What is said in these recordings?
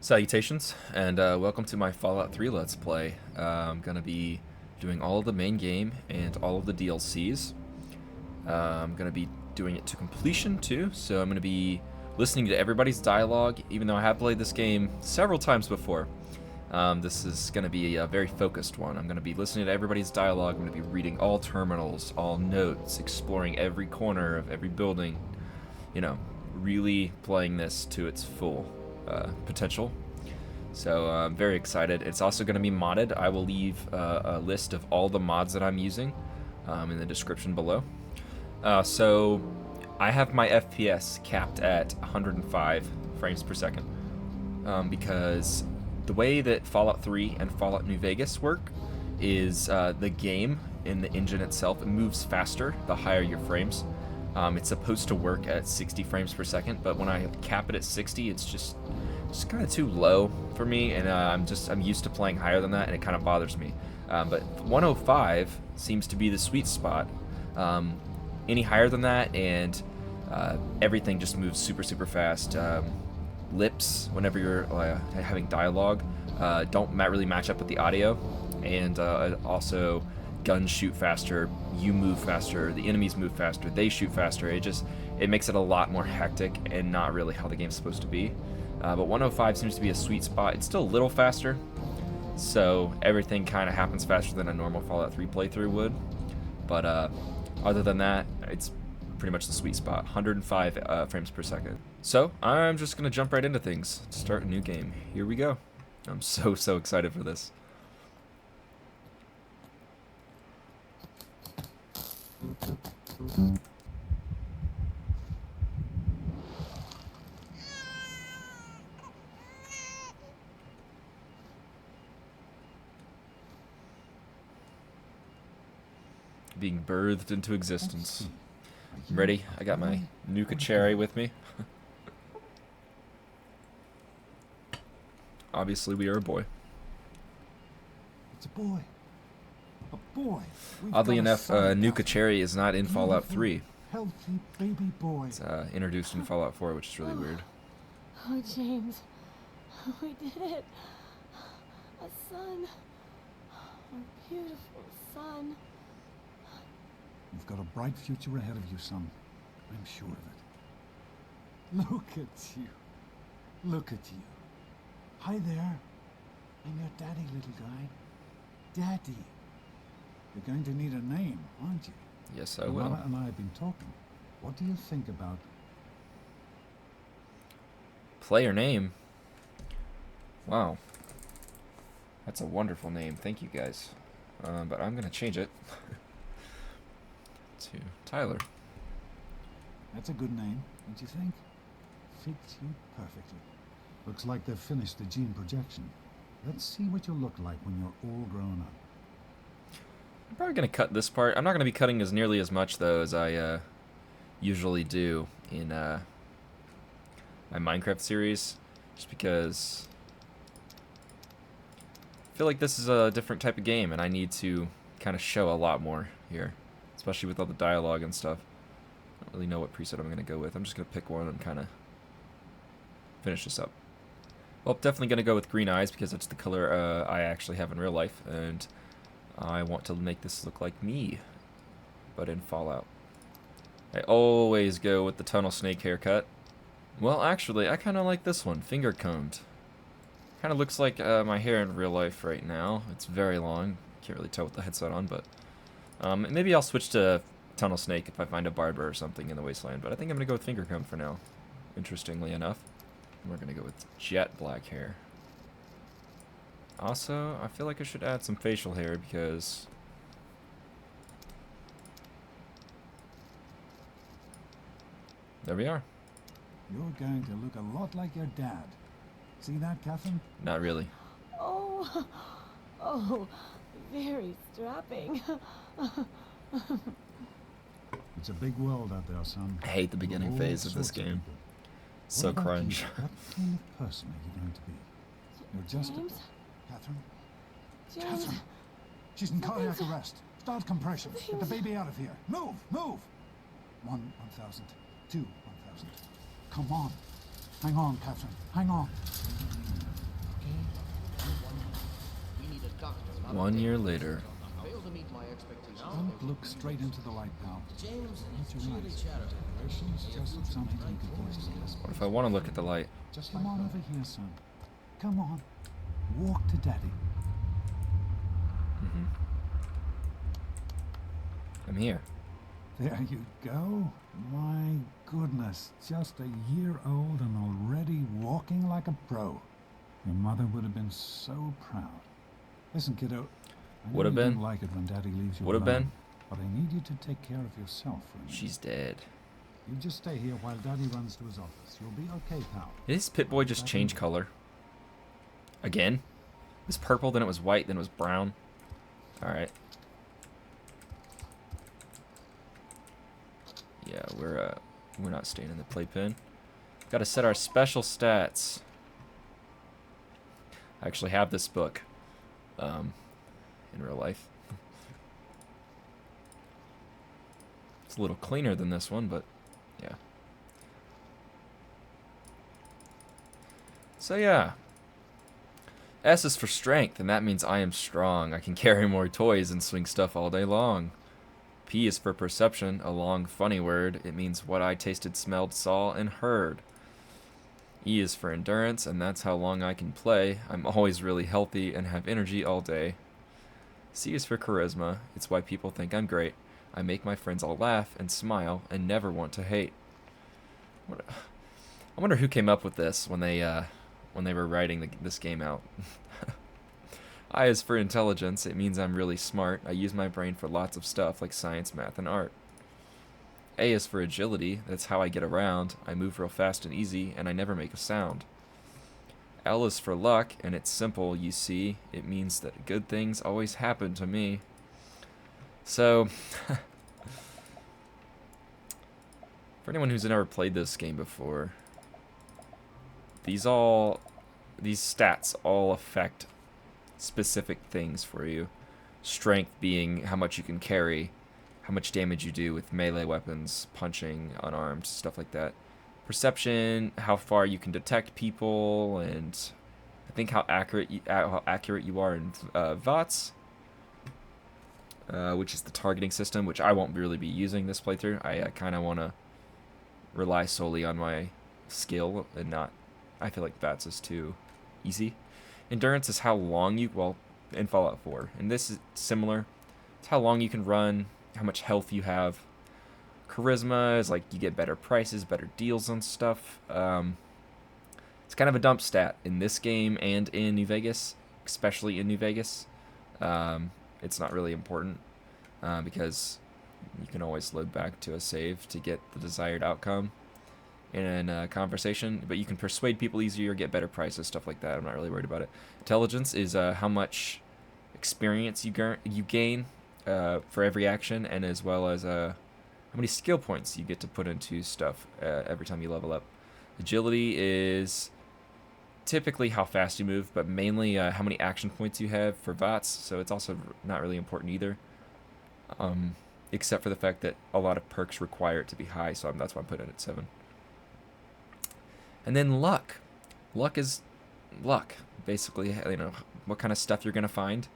Salutations, and welcome to my Fallout 3 Let's Play. I'm going to be doing all of the main game and all of the DLCs. I'm going to be doing it to completion too, so I'm going to be listening to everybody's dialogue, even though I have played this game several times before. This is going to be a very focused one. I'm going to be listening to everybody's dialogue. I'm going to be reading all terminals, all notes, exploring every corner of every building. You know, really playing this to its full potential. So I'm very excited. It's also going to be modded. I will leave a list of all the mods that I'm using in the description below. So I have my FPS capped at 105 frames per second because the way that Fallout 3 and Fallout New Vegas work is the game in the engine itself, it moves faster the higher your frames. It's supposed to work at 60 frames per second, but when I cap it at 60, it's just kind of too low for me, and I'm used to playing higher than that, and it kind of bothers me. But 105 seems to be the sweet spot. Any higher than that, and everything just moves super fast. Lips, whenever you're having dialogue, don't really match up with the audio, and also guns shoot faster, you move faster, the enemies move faster, they shoot faster. It makes it a lot more hectic and not really how the game's supposed to be. But 105 seems to be a sweet spot. It's still a little faster, so everything kind of happens faster than a normal Fallout 3 playthrough would. But other than that, it's pretty much the sweet spot, 105 frames per second. So I'm just gonna jump right into things. Start a new game. Here we go. I'm so excited for this. Being birthed into existence. I'm ready. I got my Nuka Cherry with me. Obviously, we are a boy. It's a boy. A boy. Oddly enough, Nuka Cherry is not in Fallout 3. Healthy baby boy. It's introduced in Fallout 4, which is really weird. Oh, James. We did it. A son. A beautiful son. You've got a bright future ahead of you, son. I'm sure of it. Look at you. Look at you. Hi there. I'm your daddy, little guy. Daddy. You're going to need a name, aren't you? Yes, I will. Amata and I have been talking. What do you think about... Player name? Wow. That's a wonderful name. Thank you, guys. But I'm going to change it to Tyler. That's a good name, don't you think? Fits you perfectly. Looks like they've finished the gene projection. Let's see what you'll look like when you're all grown up. I'm probably going to cut this part. I'm not going to be cutting as nearly as much, though, as I usually do in my Minecraft series, just because I feel like this is a different type of game, and I need to kind of show a lot more here, especially with all the dialogue and stuff. I don't really know what preset I'm going to go with. I'm just going to pick one and kind of finish this up. Well, definitely going to go with green eyes because that's the color I actually have in real life, and I want to make this look like me, but in Fallout. I always go with the tunnel snake haircut. Well, actually, I kind of like this one, finger combed. Kind of looks like my hair in real life right now. It's very long. Can't really tell with the headset on, but maybe I'll switch to tunnel snake if I find a barber or something in the wasteland, but I think I'm going to go with finger comb for now, interestingly enough. We're going to go with jet black hair. Also, I feel like I should add some facial hair because there we are. You're going to look a lot like your dad. See that, Catherine? Not really. Oh, very strapping. It's a big world out there, son. I hate the beginning phase of this game. So cringe. What kind of person are you going to be? You're just James? Catherine? James? Catherine! She's in cardiac arrest. Start compression. Get the baby out of here. Move! Move! 1,000. 2,000. Come on. Hang on, Catherine. Hang on. 1 year later. Don't look straight into the light, pal. James, Close your eyes. Decorations, just something you could use to listen. What if I want to look at the light? Just come on over here, son. Come on. Walk to Daddy. I'm here. There you go. My goodness. Just a year old and already walking like a pro. Your mother would have been so proud. Listen, kiddo. I know Would have you been. don't like it when Daddy leaves you Would have alone, been. but I need you to take care of yourself for a minute. She's dead. You just stay here while Daddy runs to his office. You'll be okay, pal. Is Pipboy just change color? Again? It was purple, then it was white, then it was brown. Alright. Yeah, we're not staying in the playpen. Gotta set our special stats. I actually have this book. In real life. It's a little cleaner than this one, but yeah. So yeah. S is for strength, and that means I am strong. I can carry more toys and swing stuff all day long. P is for perception, a long, funny word. It means what I tasted, smelled, saw, and heard. E is for endurance, and that's how long I can play. I'm always really healthy and have energy all day. C is for charisma. It's why people think I'm great. I make my friends all laugh and smile and never want to hate. I wonder who came up with this when they were writing this game out. I is for intelligence. It means I'm really smart. I use my brain for lots of stuff like science, math, and art. A is for agility. That's how I get around. I move real fast and easy, and I never make a sound. L is for luck, and it's simple, you see. It means that good things always happen to me. So, for anyone who's never played this game before, these stats all affect specific things for you. Strength being how much you can carry, how much damage you do with melee weapons, punching, unarmed, stuff like that. Perception, how far you can detect people, and I think how accurate you are in VOTS, which is the targeting system, which I won't really be using this playthrough. I kind of want to rely solely on my skill and not. I feel like VOTS is too easy. Endurance is how long you, well, in Fallout 4, and this is similar. It's how long you can run, how much health you have. Charisma is like you get better prices, better deals on stuff. It's kind of a dump stat in this game and in New Vegas, especially in New Vegas. It's not really important because you can always load back to a save to get the desired outcome in a conversation, but you can persuade people easier, get better prices, stuff like that. I'm not really worried about it. Intelligence is how much experience you gain for every action, and as well as how many skill points you get to put into stuff every time you level up. Agility is typically how fast you move, but mainly how many action points you have for VOTS, so it's also not really important either, except for the fact that a lot of perks require it to be high, so that's why I'm putting it at 7. And then luck. Luck is luck, basically, you know, what kind of stuff you're going to find.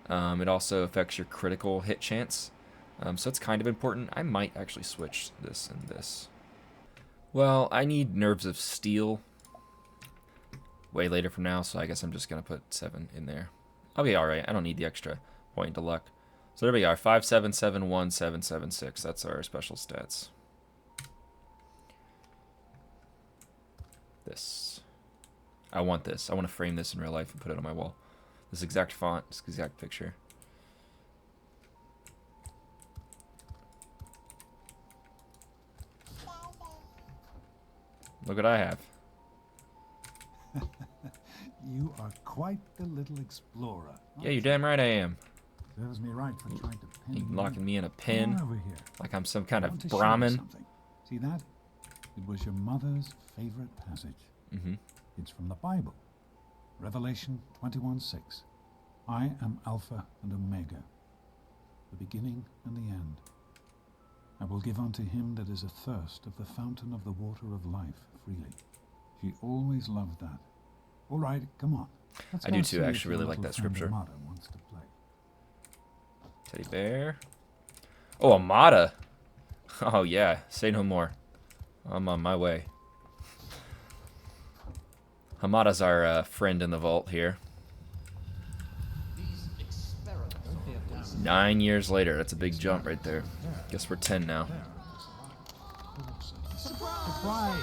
It also affects your critical hit chance. So it's kind of important. I might actually switch this and this. Well, I need Nerves of Steel way later from now, so I guess I'm just going to put 7 in there. I'll be alright. I don't need the extra point to luck. So there we are. 5, 7, 7, 1, 7, 7, 6. That's our special stats. This. I want this. I want to frame this in real life and put it on my wall. This exact font, this exact picture. Look what I have. You are quite the little explorer. Yeah, you're damn right I am. Serves me right for trying to pin You you locking in. me in a Come pin on over here. like I'm some kind I of want to show you Brahmin. something. See that? It was your mother's favorite passage. Mm-hmm. It's from the Bible. Revelation 21:6. I am Alpha and Omega, the beginning and the end. I will give unto him that is athirst of the fountain of the water of life freely. She always loved that. All right, come on. Let's I go do see too, if actually your really like little that friend scripture. Amata wants to play. Teddy bear. Oh, Amata. Oh yeah, say no more. I'm on my way. Amata's our friend in the vault here. 9 years later, that's a big jump right there. Guess we're 10 now. Surprise!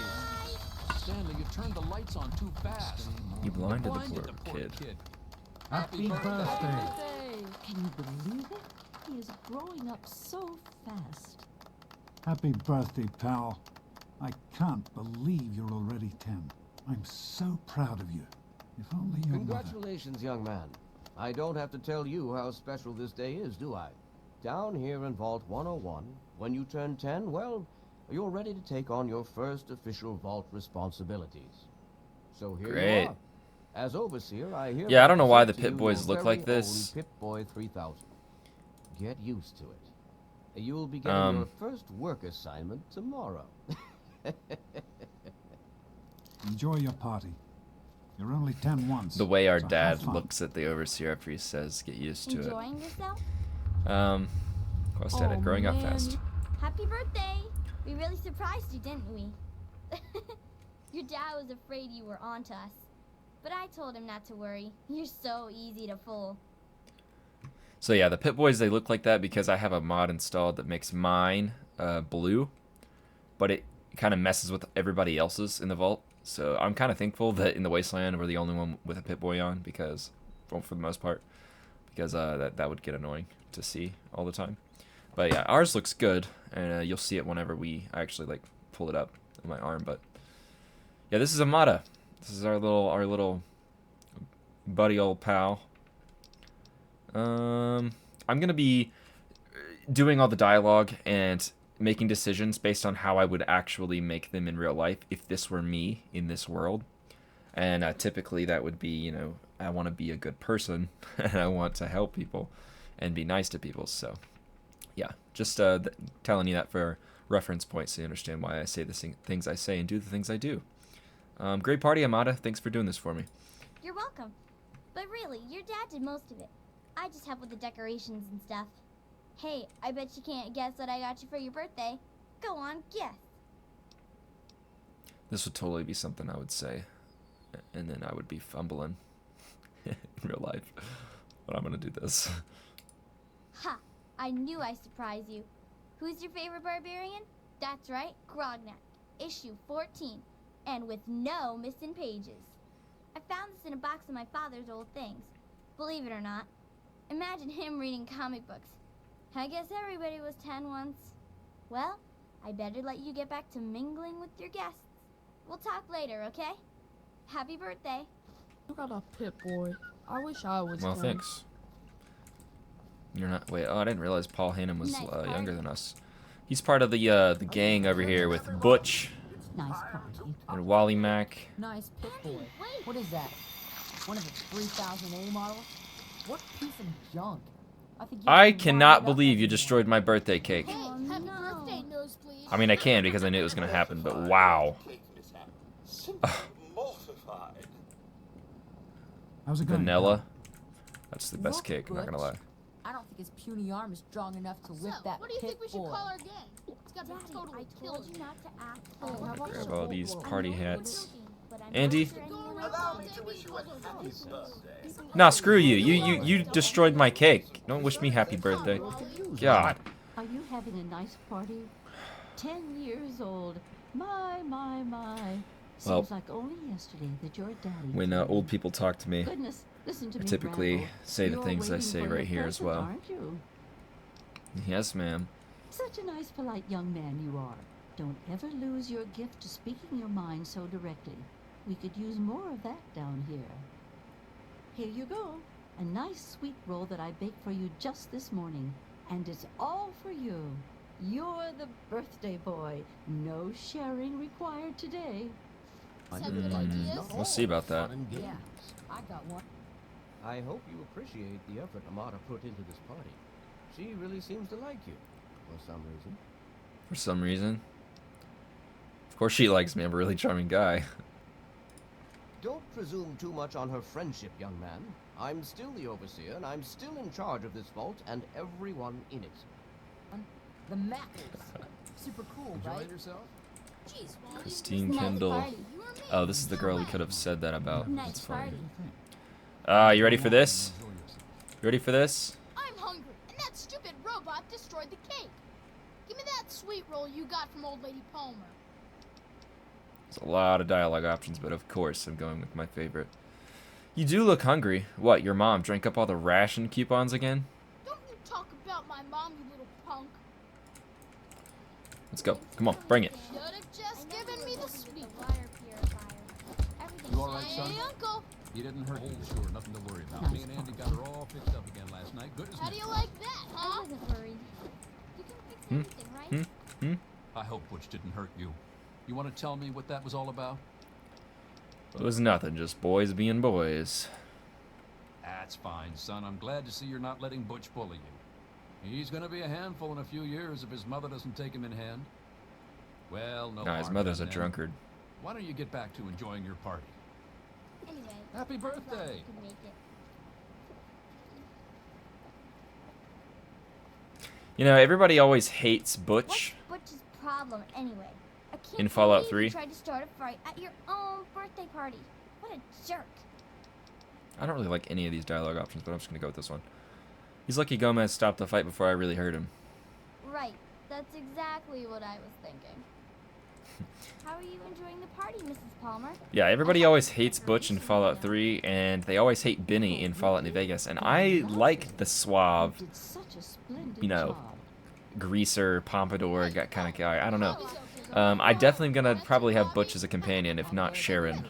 Stanley, you turned the lights on too fast. You blinded the Blinded poor the poor kid. Happy birthday! Can you believe it? He is growing up so fast. Happy birthday, pal. I can't believe you're already 10. I'm so proud of you. If only your mother... Congratulations, young man. I don't have to tell you how special this day is, do I? Down here in Vault 101, when you turn 10, well, you're ready to take on your first official vault responsibilities. So here Great. you are. As overseer, I hereby Yeah, I don't know why the present to you Pip-Boys your look like very this. own Pip-Boy 3000. Get used to it. You'll be getting your first work assignment tomorrow. Enjoy your party. You're only 10 once. The way our so have dad fun. looks at the overseer after he says, "Get used to Enjoying yourself? it." Quest edit, growing up man. fast. Happy birthday! We really surprised you, didn't we? Your dad was afraid you were onto us. But I told him not to worry. You're so easy to fool. So yeah, the Pip-Boys, they look like that because I have a mod installed that makes mine blue, but it kind of messes with everybody else's in the vault. So I'm kind of thankful that in the Wasteland we're the only one with a Pip-Boy on, because, well, for the most part, because that would get annoying to see all the time. But yeah, ours looks good, and you'll see it whenever I actually like pull it up on my arm. But yeah, this is Amata. This is our little buddy old pal. I'm gonna be doing all the dialogue and making decisions based on how I would actually make them in real life if this were me in this world. And typically that would be, you know, I want to be a good person and I want to help people and be nice to people. So yeah, just telling you that for reference points so you understand why I say the things I say and do the things I do. Great party, Amata. Thanks for doing this for me. You're welcome. But really, your dad did most of it. I just help with the decorations and stuff. Hey, I bet you can't guess what I got you for your birthday. Go on, guess. This would totally be something I would say, and then I would be fumbling in real life. But I'm gonna do this. Ha! I knew I'd surprise you. Who's your favorite barbarian? That's right, Grognak. Issue 14. And with no missing pages. I found this in a box of my father's old things. Believe it or not. Imagine him reading comic books. I guess everybody was 10 once. Well, I better let you get back to mingling with your guests. We'll talk later, okay? Happy birthday. You got a Pip-Boy. I wish I was Well, 10. thanks. You're not. Wait. Oh, I didn't realize Paul Hannum was Nice younger party. than us. He's part of the gang over here with Butch Nice party. and Wally Mac. Nice Pip-Boy. Wait. What is that? One of the 3000A models? What piece of junk? I think you I can cannot wind it up believe you everywhere. destroyed my birthday cake. Oh, Happy no. birthday, Nosebleed. I mean, I can because I knew it was gonna happen, but wow. Mortified. How's it going? Vanilla. That's the best Look, cake. I'm not gonna lie. Butch. I don't think his puny arm is strong enough to whip that what do you think we should Pip-Boy. call our gang? It's got to Daddy, be totally I killer. told you not to act. Oh, how about Grab some all old these boy? party I know you're hats. joking, but I'm Andy? not sure anyone else Allow would. me to wish you a happy birthday. Nah, screw you. You destroyed my cake. Don't wish me happy birthday. God. Are you having a nice party? 10 years old. My. Well, Seems like only yesterday that your daddy... When came old in. people talk to me, Goodness, listen to I me, typically Randall. say the You're things I waiting say for right your here as present, well. Aren't you? Yes, ma'am. Such a nice, polite young man you are. Don't ever lose your gift to speaking your mind so directly. We could use more of that down here. Here you go. A nice sweet roll that I baked for you just this morning. And it's all for you. You're the birthday boy. No sharing required today. Have good ideas? We'll see about that. Yeah, I got one. I hope you appreciate the effort Amata put into this party. She really seems to like you, for some reason. For some reason. Of course she likes me. I'm a really charming guy. Don't presume too much on her friendship, young man. I'm still the overseer, and I'm still in charge of this vault and everyone in it. The Mackers. Super cool, right? Enjoying yourself? Jeez, Wally. Christine Nice Kendall. party. You or me? Oh, this is the girl we could have said that about. Nice That's funny. party. You ready for this? Enjoy yourself. You ready for this? I'm hungry, and that stupid robot destroyed the cake. Give me that sweet roll you got from Old Lady Palmer. There's a lot of dialogue options, but of course I'm going with my favorite. You do look hungry. What, your mom drank up all the ration coupons again? Don't you talk about my mom, you little punk. Let's go. Come on, bring it. Should have just given me the sweet roll. Water purifier. Everything's You all right, son? Hey, Uncle. You didn't hurt you, sure. Nothing to worry about. Me and Andy got her all fixed up again last night. Good as How do new. you like that, I huh? wasn't worried. You can fix everything, right? I hope Butch didn't hurt you. You want to tell me what that was all about? It was nothing, just boys being boys. That's fine, son. I'm glad to see you're not letting Butch bully you. He's gonna be a handful in a few years if his mother doesn't take him in hand. Well, no Nah, his harm mother's a done then. drunkard. Why don't you get back to enjoying your party? Anyway. Happy I thought birthday. you could make it. You know, everybody always hates Butch. What's Butch's problem anyway? I can't In Fallout believe 3? You tried to start a fight at your own birthday party. What a jerk. I don't really like any of these dialogue options, but I'm just gonna go with this one. He's lucky Gomez stopped the fight before I really hurt him. Right. That's exactly what I was thinking. How are you enjoying the party, Mrs. Palmer? Yeah, everybody always hates Butch in Fallout 3, and they always hate Benny in Fallout New Vegas. And I like the suave, You did such a splendid you know, job. greaser, pompadour kind of guy. I don't know. I definitely gonna probably have Butch as a companion, if not Sharon,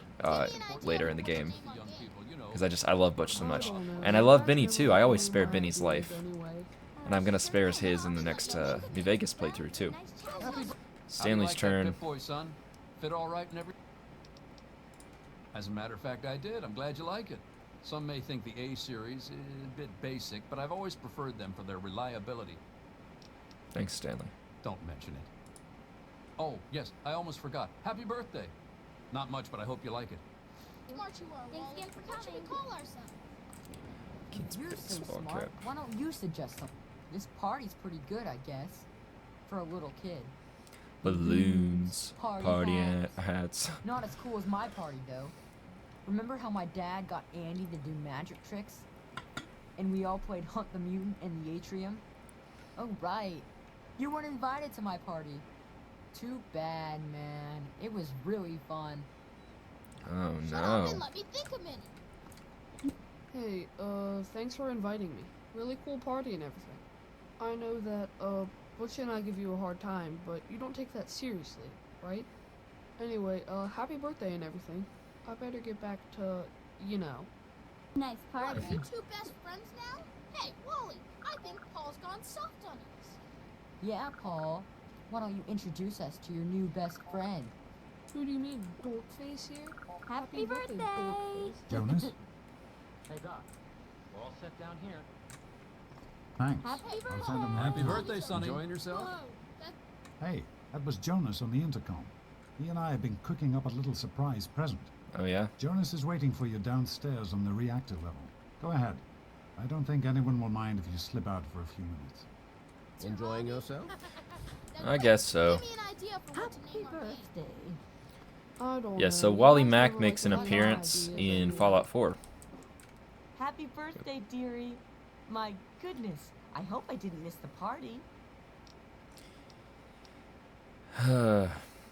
later in the game. Young people, you know. Because I love Butch so much. And I love Benny too. I always spare Benny's life. And I'm gonna spare his in the next New Vegas playthrough too. Nice Happy choice. bir- Stanley's How do you turn. like that Pipboy, son? Fit all right and every. As a matter of fact, I did. I'm glad you like it. Some may think the A series is a bit basic, but I've always preferred them for their reliability. Thanks, Stanley. Don't mention it. Oh, yes, I almost forgot. Happy birthday. Not much, but I hope you like it. Smart you are, Thanks Wally. again for What should we coming. call ourselves? Kids You're big so small smart. cap. Why don't you suggest something? This party's pretty good, I guess. For a little kid. Balloons, Party party hats. hats. Not as cool as my party, though. Remember how my dad got Andy to do magic tricks? And we all played Hunt the Mutant in the atrium? Oh, right. You weren't invited to my party. Too bad, man. It was really fun. Oh Shut up no. and let me think a minute. Hey, thanks for inviting me. Really cool party and everything. I know that, Butch and I give you a hard time, but you don't take that seriously, right? Anyway, happy birthday and everything. I better get back to, you know. Nice What, party. are you two best friends now? Hey, Wally, I think Paul's gone soft on us. Yeah, Paul. Why don't you introduce us to your new best friend? Who do you mean, Dorkface here? Happy birthday. Dorkface. Jonas? Hey, Doc. We're all set down here. Thanks. Happy I'll send him birthday. Happy right birthday, Sonny. Enjoying yourself? Whoa, that Hey, that was Jonas on the intercom. He and I have been cooking up a little surprise present. Oh yeah? Jonas is waiting for you downstairs on the reactor level. Go ahead. I don't think anyone will mind if you slip out for a few minutes. Enjoying yourself? I guess so. Give me an idea for what to Happy name our game. birthday. I don't Yeah, know. so You Wally guys Mack never makes an like to have appearance ideas in anyway. Fallout 4. Happy birthday, dearie. My goodness, I hope I didn't miss the party.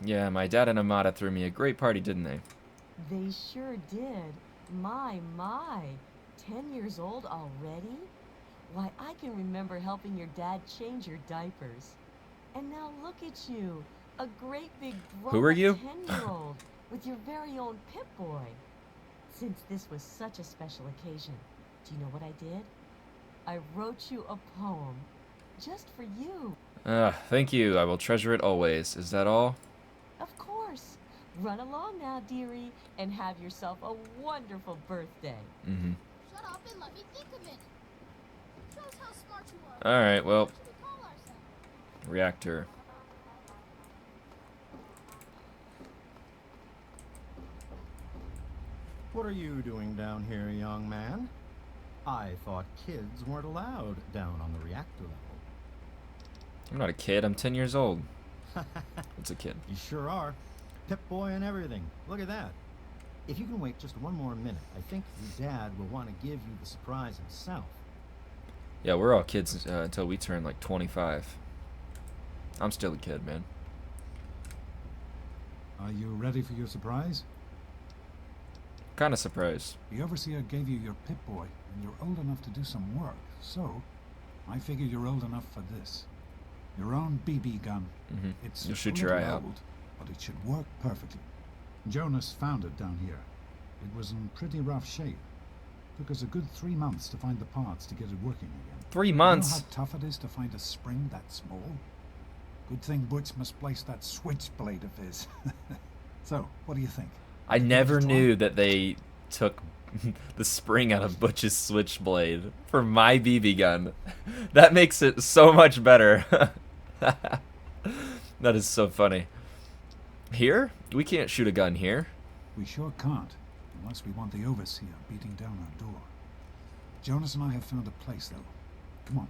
Yeah, my dad and Amata threw me a great party, didn't they? They sure did. My. 10 years old already? Why, I can remember helping your dad change your diapers. And now look at you, a great big Who are you? 10-year-old with your very own Pipboy. Since this was such a special occasion, do you know what I did? I wrote you a poem, just for you. Thank you. I will treasure it always. Is that all? Of course. Run along now, dearie, and have yourself a wonderful birthday. Mm-hmm. Shut up and let me think a minute. Shows how smart you are. Alright, well, What should we call ourselves? reactor. What are you doing down here, young man? I thought kids weren't allowed down on the reactor level. I'm not a kid. I'm 10 years old. It's a kid. You sure are. Pipboy and everything. Look at that. If you can wait just one more minute, I think your dad will want to give you the surprise himself. Yeah, we're all kids until we turn like 25. I'm still a kid, man. Are you ready for your surprise? Kind of surprised. The Overseer gave you your Pipboy, and you're old enough to do some work, so I figure you're old enough for this. Your own BB gun. It's You'll shoot a your little eye out. old, but it should work perfectly. Jonas found it down here. It was in pretty rough shape. Took us a good 3 months to find the parts to get it working again. 3 You know months? how tough it is to find a spring that small? Good thing Butch misplaced that switchblade of his. So, what do you think? I never knew that they took the spring out of Butch's switchblade for my BB gun. That makes it so much better. That is so funny. Here? We can't shoot a gun here. We sure can't, unless we want the Overseer beating down our door. Jonas and I have found a place, though. Come on.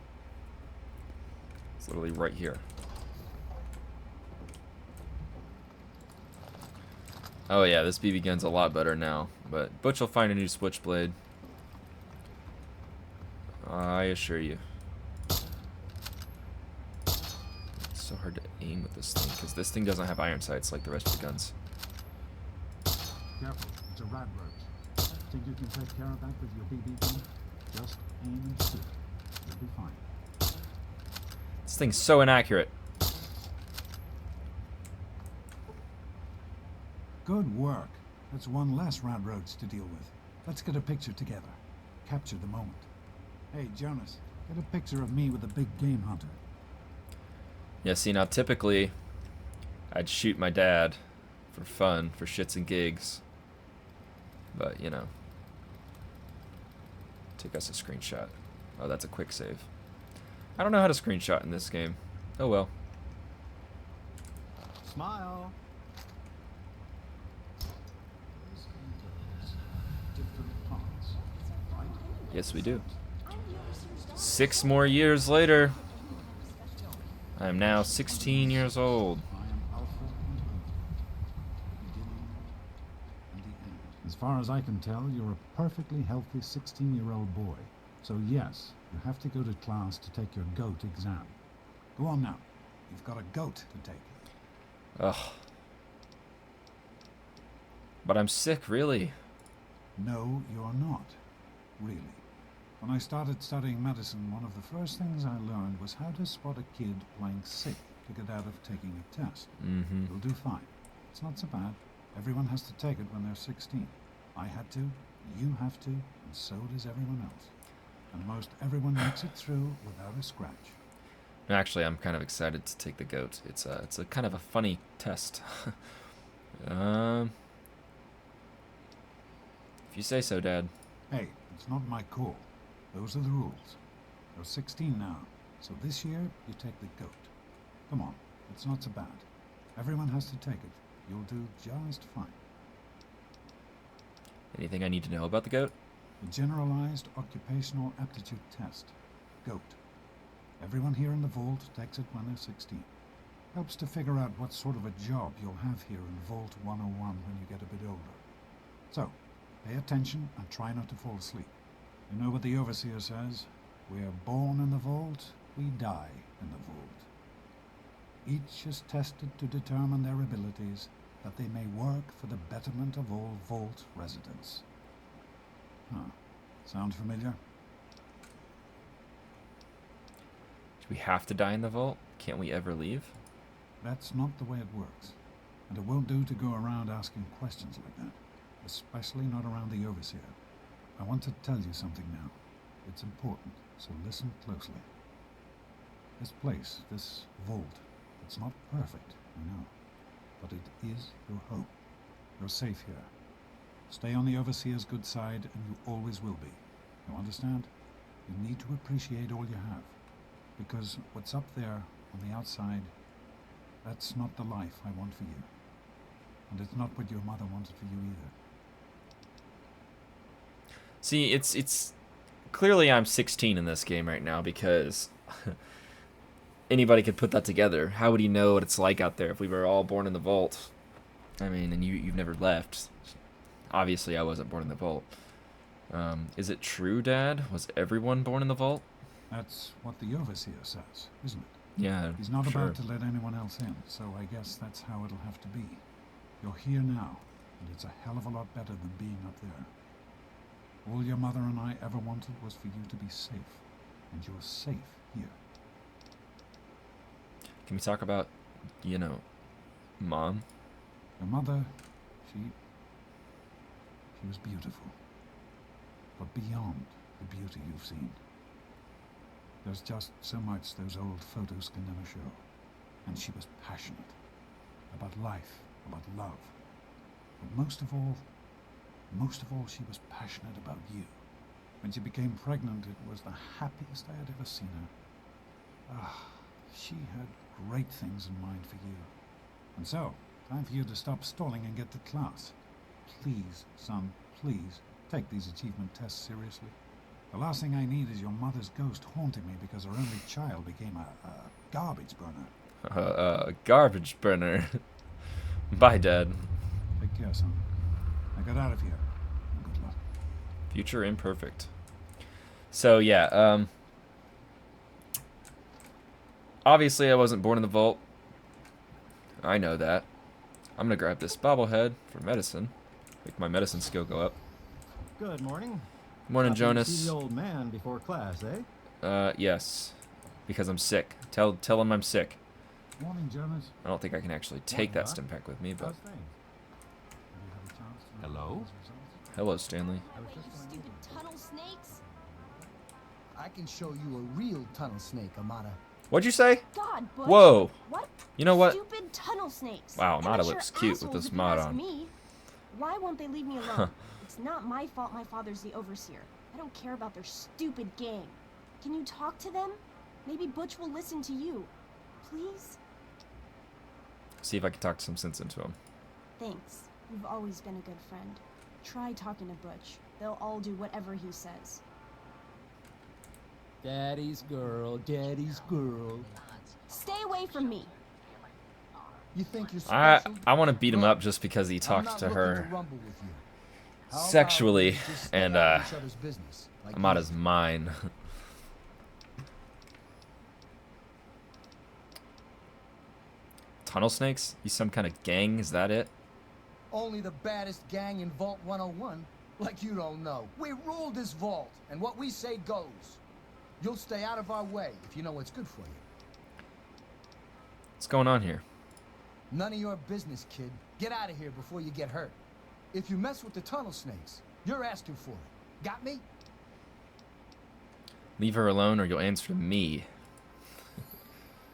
It's literally right here. Oh yeah, this BB gun's a lot better now, but Butch will find a new switchblade. I assure you. It's so hard to aim with this thing, because this thing doesn't have iron sights like the rest of the guns. Careful, it's a rad roach. Think you can take care of that with your BB gun? Just aim and shoot. You'll be fine. This thing's so inaccurate. Good work. That's one less rad roach to deal with. Let's get a picture together. Capture the moment. Hey, Jonas, get a picture of me with a big game hunter. Yeah, see, now typically I'd shoot my dad for fun, for shits and gigs. But, you know. Take us a screenshot. Oh, that's a quick save. I don't know how to screenshot in this game. Oh well. Smile. Yes, we do. 6 more years later. I am now 16 years old. As far as I can tell, you're a perfectly healthy 16-year-old boy. So yes, you have to go to class to take your GOAT exam. Go on now. You've got a GOAT to take. Ugh. But I'm sick, really. No, you're not. Really. When I started studying medicine, one of the first things I learned was how to spot a kid playing sick to get out of taking a test. You'll do fine. It's not so bad. Everyone has to take it when they're 16. I had to, you have to, and so does everyone else. And most everyone makes it through without a scratch. Actually, I'm kind of excited to take the GOAT. It's a kind of a funny test. If you say so, Dad. Hey, it's not my call. Those are the rules. You're 16 now, so this year you take the GOAT. Come on, it's not so bad. Everyone has to take it. You'll do just fine. Anything I need to know about the GOAT? The Generalized Occupational Aptitude Test. GOAT. Everyone here in the Vault takes it when they're 16. Helps to figure out what sort of a job you'll have here in Vault 101 when you get a bit older. So, pay attention and try not to fall asleep. You know what the Overseer says? We are born in the Vault, we die in the Vault. Each is tested to determine their abilities, that they may work for the betterment of all Vault residents. Huh. Sound familiar? Do we have to die in the vault? Can't we ever leave? That's not the way it works. And it won't do to go around asking questions like that. Especially not around the Overseer. I want to tell you something now. It's important, so listen closely. This place, this vault, it's not perfect, I know. But it is your home. You're safe here. Stay on the Overseer's good side, and you always will be. You understand? You need to appreciate all you have. Because what's up there, on the outside, that's not the life I want for you. And it's not what your mother wanted for you either. See, it's clearly I'm 16 in this game right now because anybody could put that together. How would he know what it's like out there if we were all born in the vault? I mean, and you've never left. Obviously, I wasn't born in the vault. Is it true, Dad? Was everyone born in the vault? That's what the overseer says, isn't it? Yeah, He's not sure. about to let anyone else in, so I guess that's how it'll have to be. You're here now, and it's a hell of a lot better than being up there. All your mother and I ever wanted was for you to be safe, and you're safe here. Can we talk about, you know, Mom? Your mother, she was beautiful, but beyond the beauty you've seen. There's just so much those old photos can never show. And she was passionate about life, about love. But most of all, she was passionate about you. When she became pregnant, it was the happiest I had ever seen her. Ah, she had great things in mind for you. And so, time for you to stop stalling and get to class. Please, son, please, take these achievement tests seriously. The last thing I need is your mother's ghost haunting me because her only child became a garbage burner. Garbage burner. Bye, Dad. Take care, son. Now get out of here. And good luck. Future imperfect. So, yeah, obviously I wasn't born in the vault. I know that. I'm gonna grab this bobblehead for medicine. Make my medicine skill go up. Good morning. Morning, Happy to Jonas. see the old man before class, eh? Yes. Because I'm sick. Tell him I'm sick. Morning, Jonas. I don't think I can actually take that stim pack with me, but... How's things? Have you had a chance to Hello? look at these results? Hello, Stanley. Stupid tunnel snakes. I can show you a real tunnel snake, Amata. What'd you say? God, Butch. Whoa. What? You know what? Stupid tunnel snakes. Wow, Amata Amateur looks cute with assholes, this if you mod ask on. Me. Why won't they leave me alone? It's not my fault my father's the overseer. I don't care about their stupid gang. Can you talk to them? Maybe Butch will listen to you. Please? See if I can talk some sense into him. Thanks. You've always been a good friend. Try talking to Butch. They'll all do whatever he says. Daddy's girl, daddy's girl. Stay away from me. You think you're I special? want to beat him up just because he I'm talked not to looking her rumble with you. How about sexually, we just stay and out of each other's business, like Amata's you? mine. Tunnel snakes? You some kind of gang? Is that it? Only the baddest gang in Vault 101? Like you don't know. We rule this vault, and what we say goes. You'll stay out of our way if you know what's good for you. What's going on here? None of your business, kid. Get out of here before you get hurt. If you mess with the tunnel snakes, you're asking for it. Got me? Leave her alone or you'll answer to me.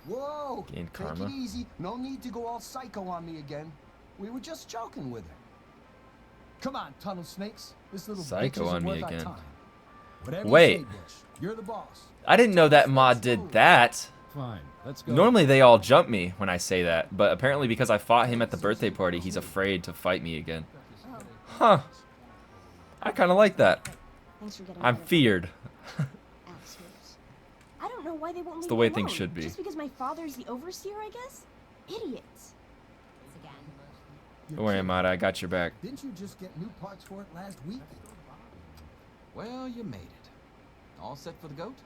Whoa! Gain Take karma. it easy. No need to go all psycho on me again. We were just joking with her. Come on, tunnel snakes. This little Psycho bitch isn't on me worth our again. time. Whatever Wait. you say, Butch. You're the boss. I didn't know that mod did that. Fine, let's go. Normally they all jump me when I say that, but apparently because I fought him at the birthday party, he's afraid to fight me again. Huh. I kind of like that. Thanks for getting I'm rid of them. feared. Assholes. I don't know why they won't It's leave the me way alone. things should be. Just because my father's the overseer, I guess? Idiots. Don't worry, Amata, I got your back. Didn't you just get new parts for it last week? Well, you made it. All set for the goat?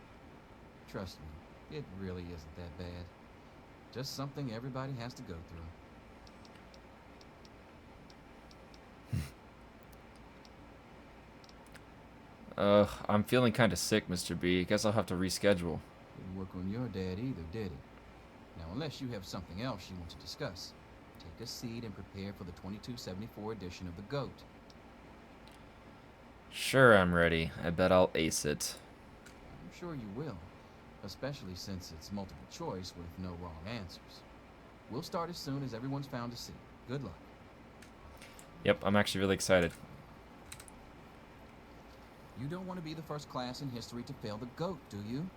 Trust me, it really isn't that bad. Just something everybody has to go through. I'm feeling kind of sick, Mr. B. Guess I'll have to reschedule. Didn't work on your dad either, did it? Now, unless you have something else you want to discuss, take a seat and prepare for the 2274 edition of the GOAT. Sure, I'm ready. I bet I'll ace it. I'm sure you will, especially since it's multiple choice with no wrong answers. We'll start as soon as everyone's found a seat. Good luck. Yep, I'm actually really excited. You don't want to be the first class in history to fail the GOAT, do you?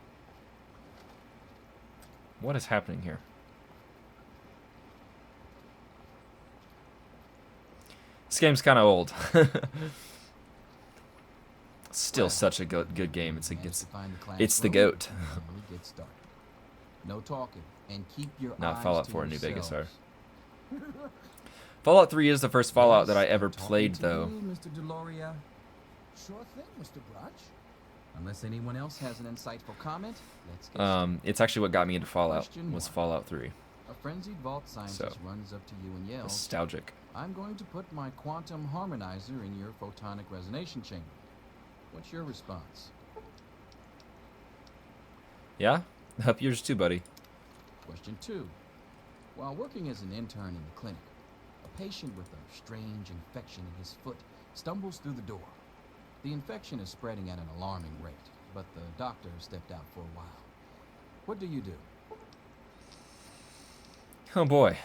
What is happening here? This game's kind of old. Still such a good game. It's the GOAT. Get started. No talking, and keep your Not eyes Fallout to 4 New Vegas, sorry. yourselves. Fallout 3 is the first Fallout that I ever played, though. Mr. Deloria. Sure thing, Mr. Butch. Unless anyone else has an insightful comment, let's get started. It's actually what got me into Fallout, Question was one. Fallout 3. A frenzied vault scientist runs up to you and yells, Nostalgic. I'm going to put my quantum harmonizer in your photonic resonation chamber. What's your response? Yeah? Up yours too, buddy. Question 2. While working as an intern in the clinic, a patient with a strange infection in his foot stumbles through the door. The infection is spreading at an alarming rate, but the doctor stepped out for a while. What do you do? Oh boy.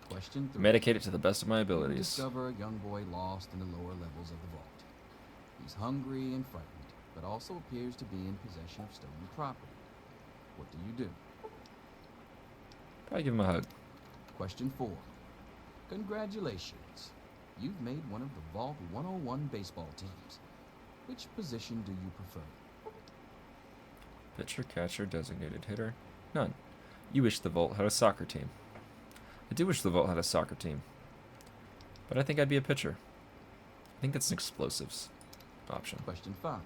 Question 3. Medicate it to the best of my You abilities. discover a young boy lost in the lower levels of the vault. He's hungry and frightened, but also appears to be in possession of stolen property. What do you do? Probably give him a hug. Question 4. Congratulations. You've made one of the Vault 101 baseball teams. Which position do you prefer? Pitcher, catcher, designated hitter. None. You wish the Vault had a soccer team. I do wish the Vault had a soccer team. But I think I'd be a pitcher. I think that's an explosives option. Question 5.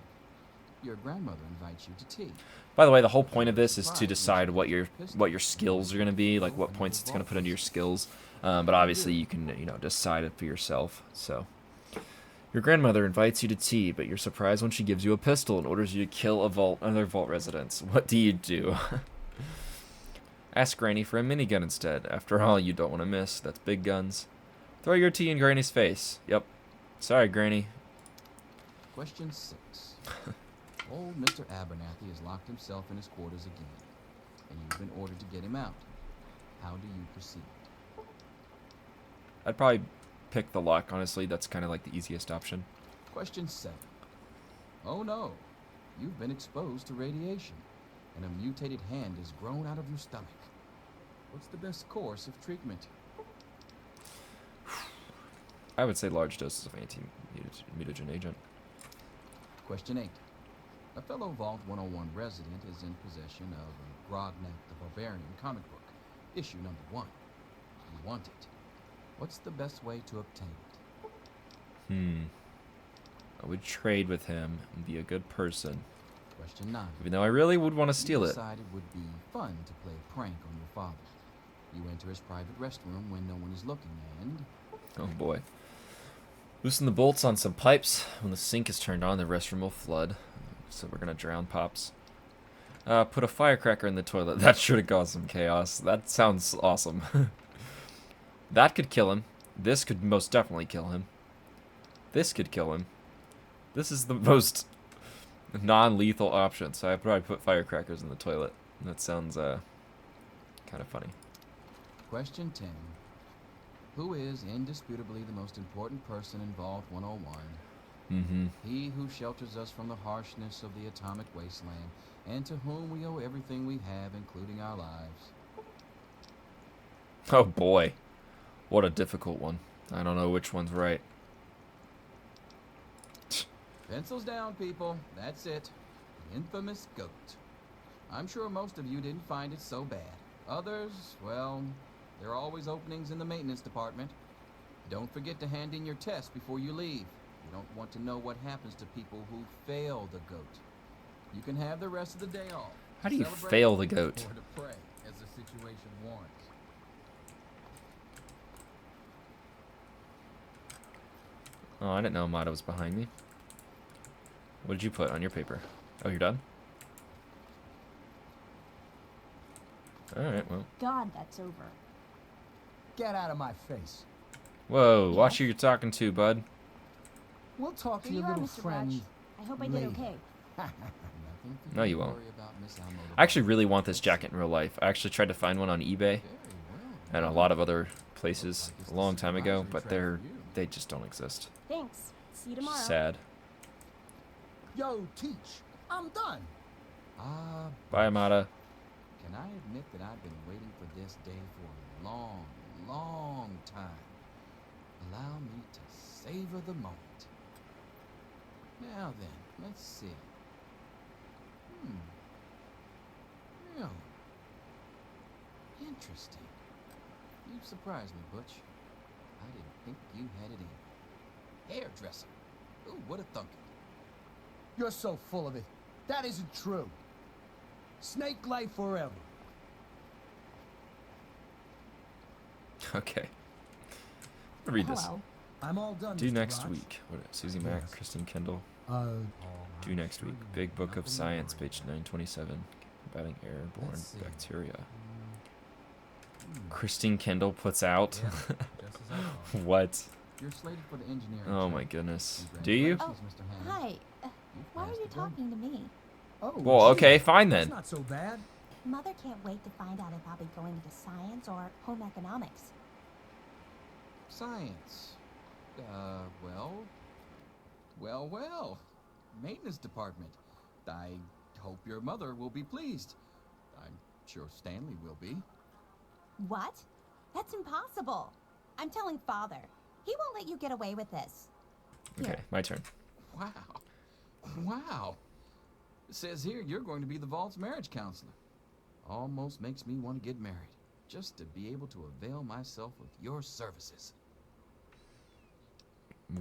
Your grandmother invites you to tea. By the way, the whole point of this is to decide what your skills are going to be, like what points it's going to put into your skills. But obviously you can, decide it for yourself. So, your grandmother invites you to tea, but you're surprised when she gives you a pistol and orders you to kill another Vault residents. What do you do? Ask Granny for a minigun instead. After all, you don't want to miss. That's big guns. Throw your tea in Granny's face. Yep. Sorry, Granny. Question 6. Old Mr. Abernathy has locked himself in his quarters again, and you've been ordered to get him out. How do you proceed? I'd probably pick the lock, honestly. That's kind of like the easiest option. Question 7. Oh no, you've been exposed to radiation, and a mutated hand has grown out of your stomach. What's the best course of treatment? I would say large doses of anti-mutagen agent. Question 8. A fellow Vault 101 resident is in possession of Grognak the Barbarian comic book, issue number 1. You want it. What's the best way to obtain it? I would trade with him and be a good person. Question 9. Even though I really would want to steal You it. decided it would be fun to play a prank on your father. You enter his private restroom when no one is looking, and... Oh boy. Loosen the bolts on some pipes. When the sink is turned on, the restroom will flood. So we're gonna drown Pops. Put a firecracker in the toilet. That should have caused some chaos. That sounds awesome. That could kill him. This could most definitely kill him. This could kill him. This is the most non-lethal option, so I'd probably put firecrackers in the toilet. That sounds kind of funny. Question 10. Who is indisputably the most important person in Vault 101? He who shelters us from the harshness of the atomic wasteland, and to whom we owe everything we have, including our lives. Oh boy. What a difficult one. I don't know which one's right. Pencils down, people. That's it. The infamous goat. I'm sure most of you didn't find it so bad. Others, well, there are always openings in the maintenance department. Don't forget to hand in your test before you leave. You don't want to know what happens to people who fail the goat. You can have the rest of the day off. How do you Celebrate fail the goat? Or to pray, as the situation warrants. Oh, I didn't know Amata was behind me. What did you put on your paper? Oh, you're done? Alright, well. God, that's over. Get out of my face. Whoa, watch who you're talking to, bud. We'll talk to Here your you are, little Mr. friend. Butch. I hope I did later. okay. No, you won't. I actually really want this jacket in real life. I actually tried to find one on eBay and a lot of other places a long time ago, but they just don't exist. Thanks. See you tomorrow. Sad. Yo, Teach, I'm done. Bye, Amata. Can I admit that I've been waiting for this day for a long, long time? Allow me to savor the moment. Now then, let's see. Really? Interesting. You've surprised me, Butch. I didn't think you had it in. Hairdresser. Ooh, what a thunker. You're so full of it. That isn't true. Snake life forever. Okay. I'll read this. Hello. I'm all done. Due Mr. next Raj. week. What? Susie Mack, Yes. Kristen Kendall. Due next week. Big Book of Science, page 927. Combating airborne Let's see. bacteria. Christine Kendall puts out. Yeah, just as I thought. What? You're slated for the engineering. Oh track. my goodness. Do you? Congratulations, Mr. Hammond. Hi. You've Why are passed you the board. talking to me? Oh, Well, gee, okay, fine then. That's not so bad. Mother can't wait to find out if I'll be going into science or home economics. Science. Well. Maintenance department. I hope your mother will be pleased. I'm sure Stanley will be. What? That's impossible. I'm telling Father. He won't let you get away with this. Okay, my turn. Wow. It says here you're going to be the Vault's marriage counselor. Almost makes me want to get married, just to be able to avail myself of your services.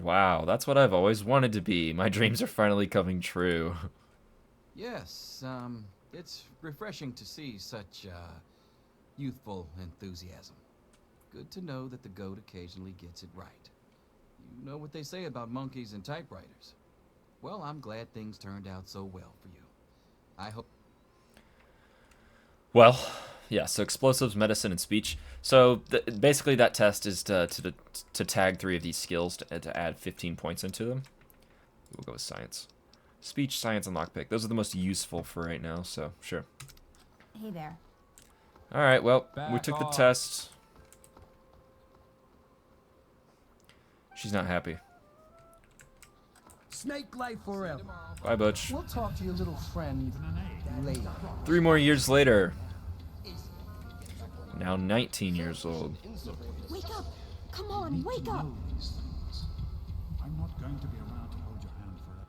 Wow, that's what I've always wanted to be. My dreams are finally coming true. Yes, it's refreshing to see such, youthful enthusiasm. Good to know that the goat occasionally gets it right. You know what they say about monkeys and typewriters. Well, I'm glad things turned out so well for you. I hope... Well, yeah, so explosives, medicine, and speech. So basically that test is to tag 3 of these skills to add 15 points into them. We'll go with science. Speech, science, and lockpick. Those are the most useful for right now, so sure. Hey there. All right, well, we Back took the off. test. She's not happy. Snake life forever. Bye, Butch. We'll talk to your little friend later. 3 more years later. Now 19 years old. Wake up! Come on, Need wake to up! know these things. I'm not going to be around to hold your hand forever.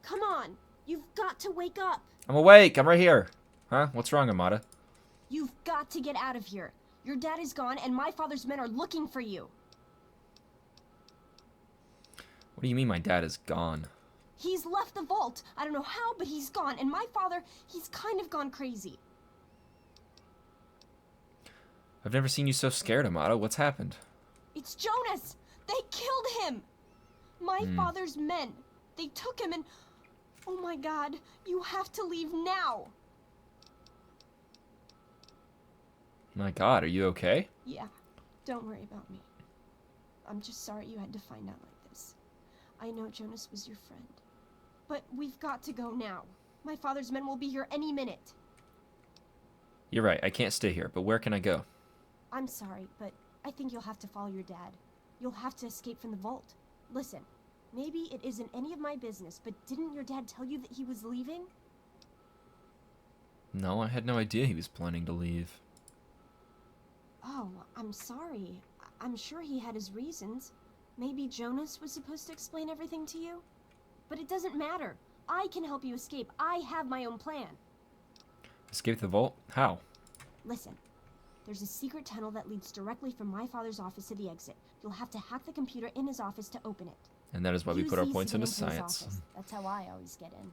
Come on! You've got to wake up! I'm awake. I'm right here. Huh? What's wrong, Amata? You've got to get out of here. Your dad is gone and my father's men are looking for you. What do you mean my dad is gone? He's left the vault. I don't know how, but he's gone. And my father, he's kind of gone crazy. I've never seen you so scared, Amata. What's happened? It's Jonas! They killed him! My father's men. They took him and... Oh my god, you have to leave now! My God, are you okay? Yeah, don't worry about me. I'm just sorry you had to find out like this. I know Jonas was your friend. But we've got to go now. My father's men will be here any minute. You're right. I can't stay here, but where can I go? I'm sorry, but I think you'll have to follow your dad. You'll have to escape from the vault. Listen, maybe it isn't any of my business, but didn't your dad tell you that he was leaving? No, I had no idea he was planning to leave. Oh, I'm sorry. I'm sure he had his reasons. Maybe Jonas was supposed to explain everything to you? But it doesn't matter. I can help you escape. I have my own plan. Escape the vault? How? Listen, there's a secret tunnel that leads directly from my father's office to the exit. You'll have to hack the computer in his office to open it. And that is why we Use put our these points to into get his science. office. That's how I always get in.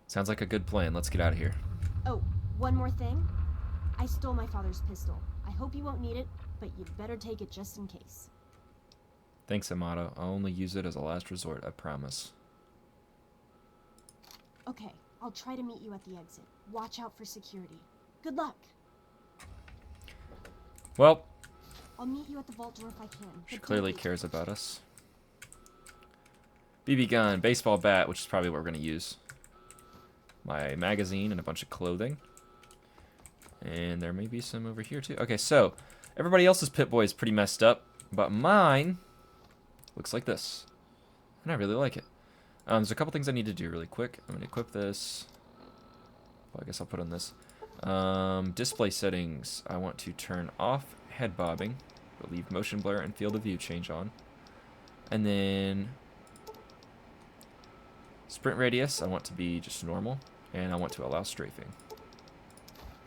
Sounds like a good plan. Let's get out of here. Oh, one more thing. I stole my father's pistol. I hope you won't need it, but you'd better take it just in case. Thanks, Amata. I'll only use it as a last resort, I promise. Okay, I'll try to meet you at the exit. Watch out for security. Good luck. Well, I'll meet you at the vault door if I can. she but clearly don't be cares about us. BB gun, baseball bat, which is probably what we're going to use. My magazine and a bunch of clothing. And there may be some over here too. Okay, so everybody else's Pipboy is pretty messed up, but mine looks like this. And I really like it. There's a couple things I need to do really quick. I'm going to equip this. Well, I guess I'll put on this. Display settings. I want to turn off head bobbing, but leave motion blur and field of view change on. And then Sprint radius, I want to be just normal, and I want to allow strafing.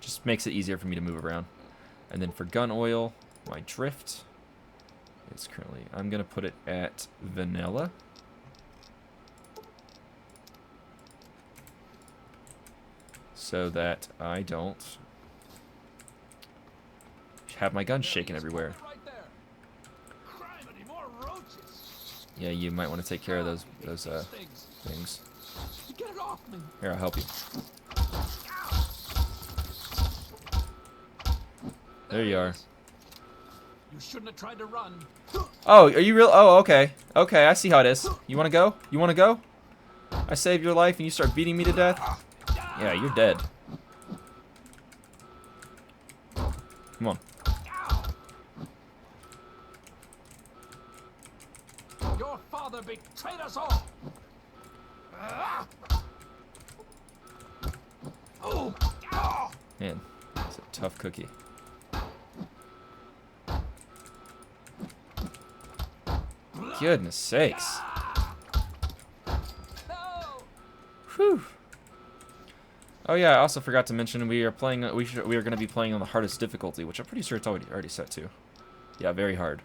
Just makes it easier for me to move around. And then for gun oil, my drift is currently, I'm going to put it at vanilla. So that I don't have my gun shaking everywhere. Yeah, you might want to take care of those things. Get it off me. Here, I'll help you. There you are. You shouldn't have tried to run. Oh, are you real? Oh, okay. Okay, I see how it is. You want to go? You want to go? I saved your life and you start beating me to death? Yeah, you're dead. Come on. Your father betrayed us all. Man, it's a tough cookie. Goodness sakes. Whew. Oh yeah, I also forgot to mention we are playing. We are going to be playing on the hardest difficulty, which I'm pretty sure it's already set to. Yeah, very hard.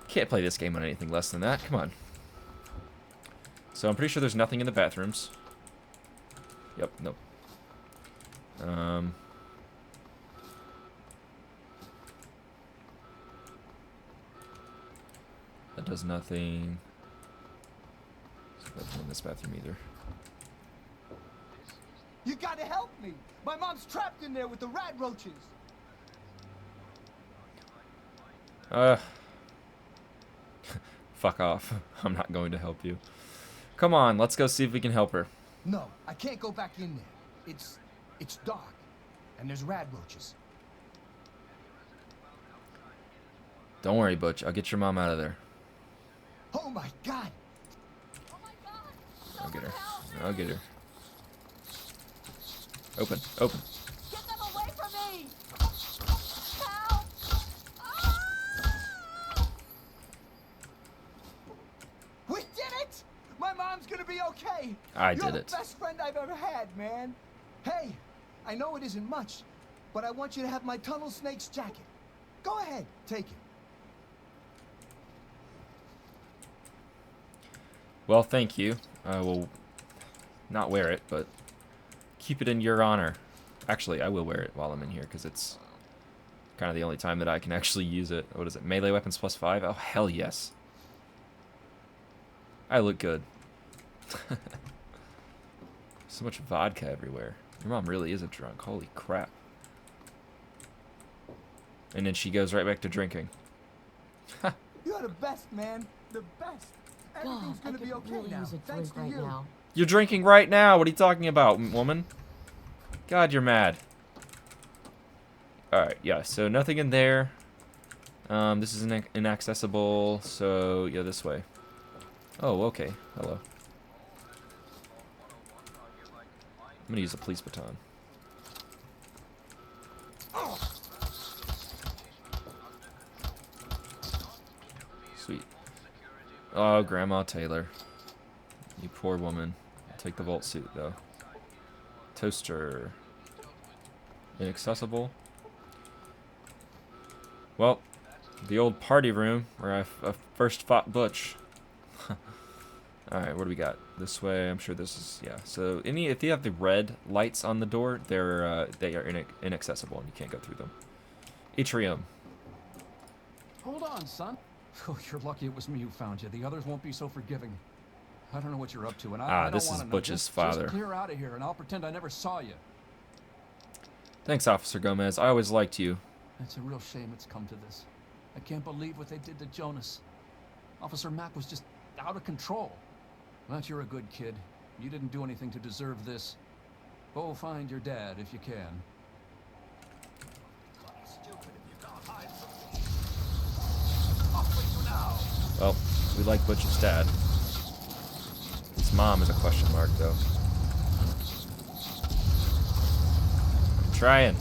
Can't play this game on anything less than that. Come on. So I'm pretty sure there's nothing in the bathrooms. Yep. Nope. That does nothing. There's nothing in this bathroom either. You gotta help me! My mom's trapped in there with the rat roaches! Fuck off. I'm not going to help you. Come on, let's go see if we can help her. No, I can't go back in there. It's dark, and there's rat roaches. Don't worry, Butch. I'll get your mom out of there. Oh my god! I'll get her. I'll get her. Open. Open. Get them away from me! We did it! My mom's gonna be okay! I You're did the it. best friend I've ever had, man! Hey, I know it isn't much, but I want you to have my Tunnel Snake's jacket. Go ahead, take it. Well, thank you. I will not wear it, but keep it in your honor. Actually, I will wear it while I'm in here, because it's kind of the only time that I can actually use it. What is it? Melee weapons +5? Oh, hell yes. I look good. So much vodka everywhere. Your mom really is a drunk. Holy crap. And then she goes right back to drinking. You're the best, man. The best. Everything's God, I gonna be could okay really now, use a thanks drink to right you. now. You're drinking right now. What are you talking about, woman? God, you're mad. Alright, yeah, so nothing in there. This is inaccessible, so yeah, this way. Oh, okay. Hello. I'm gonna use a police baton. Sweet. Oh, Grandma Taylor. You poor woman. I'll take the vault suit, though. Toaster. Inaccessible. Well, the old party room where I first fought Butch. Alright, what do we got? This way, I'm sure this is, yeah. So, if you have the red lights on the door, they are inaccessible and you can't go through them. Atrium. Hold on, son. Oh, you're lucky it was me who found you. The others won't be so forgiving. I don't know what you're up to, and I don't this is wanna know. Butch's Just father. clear out of here, and I'll pretend I never saw you. Thanks, Officer Gomez. I always liked you. It's a real shame it's come to this. I can't believe what they did to Jonas. Officer Mack was just out of control. But you're a good kid. You didn't do anything to deserve this. Go find your dad if you can. Well, we like Butch's dad. His mom is a question mark, though. I'm trying.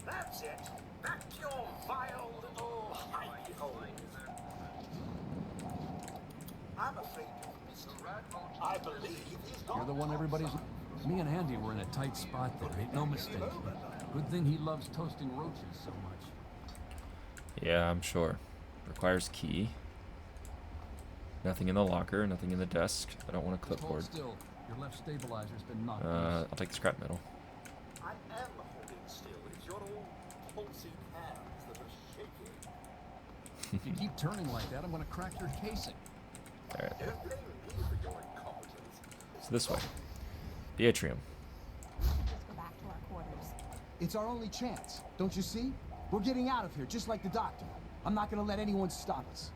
That's it. Back to your vile little hidey hole. I'm afraid you've missed it. You're the one everybody's... Me and Andy were in a tight spot there, ain't no mistake. Good thing he loves toasting roaches so much. Yeah, I'm sure. Requires key. Nothing in the locker, nothing in the desk. I don't want a clipboard. Still. Your left stabilizer's been knocked I'll take the scrap metal. I am holding still. It's your old pulsing hands that are shaking. If you keep turning like that, I'm gonna crack your casing. Alright. Don't blame me for your incompetence. So this way. The atrium. Let's go back to our quarters. It's our only chance. Don't you see? We're getting out of here, just like the doctor. I'm not gonna let anyone stop us.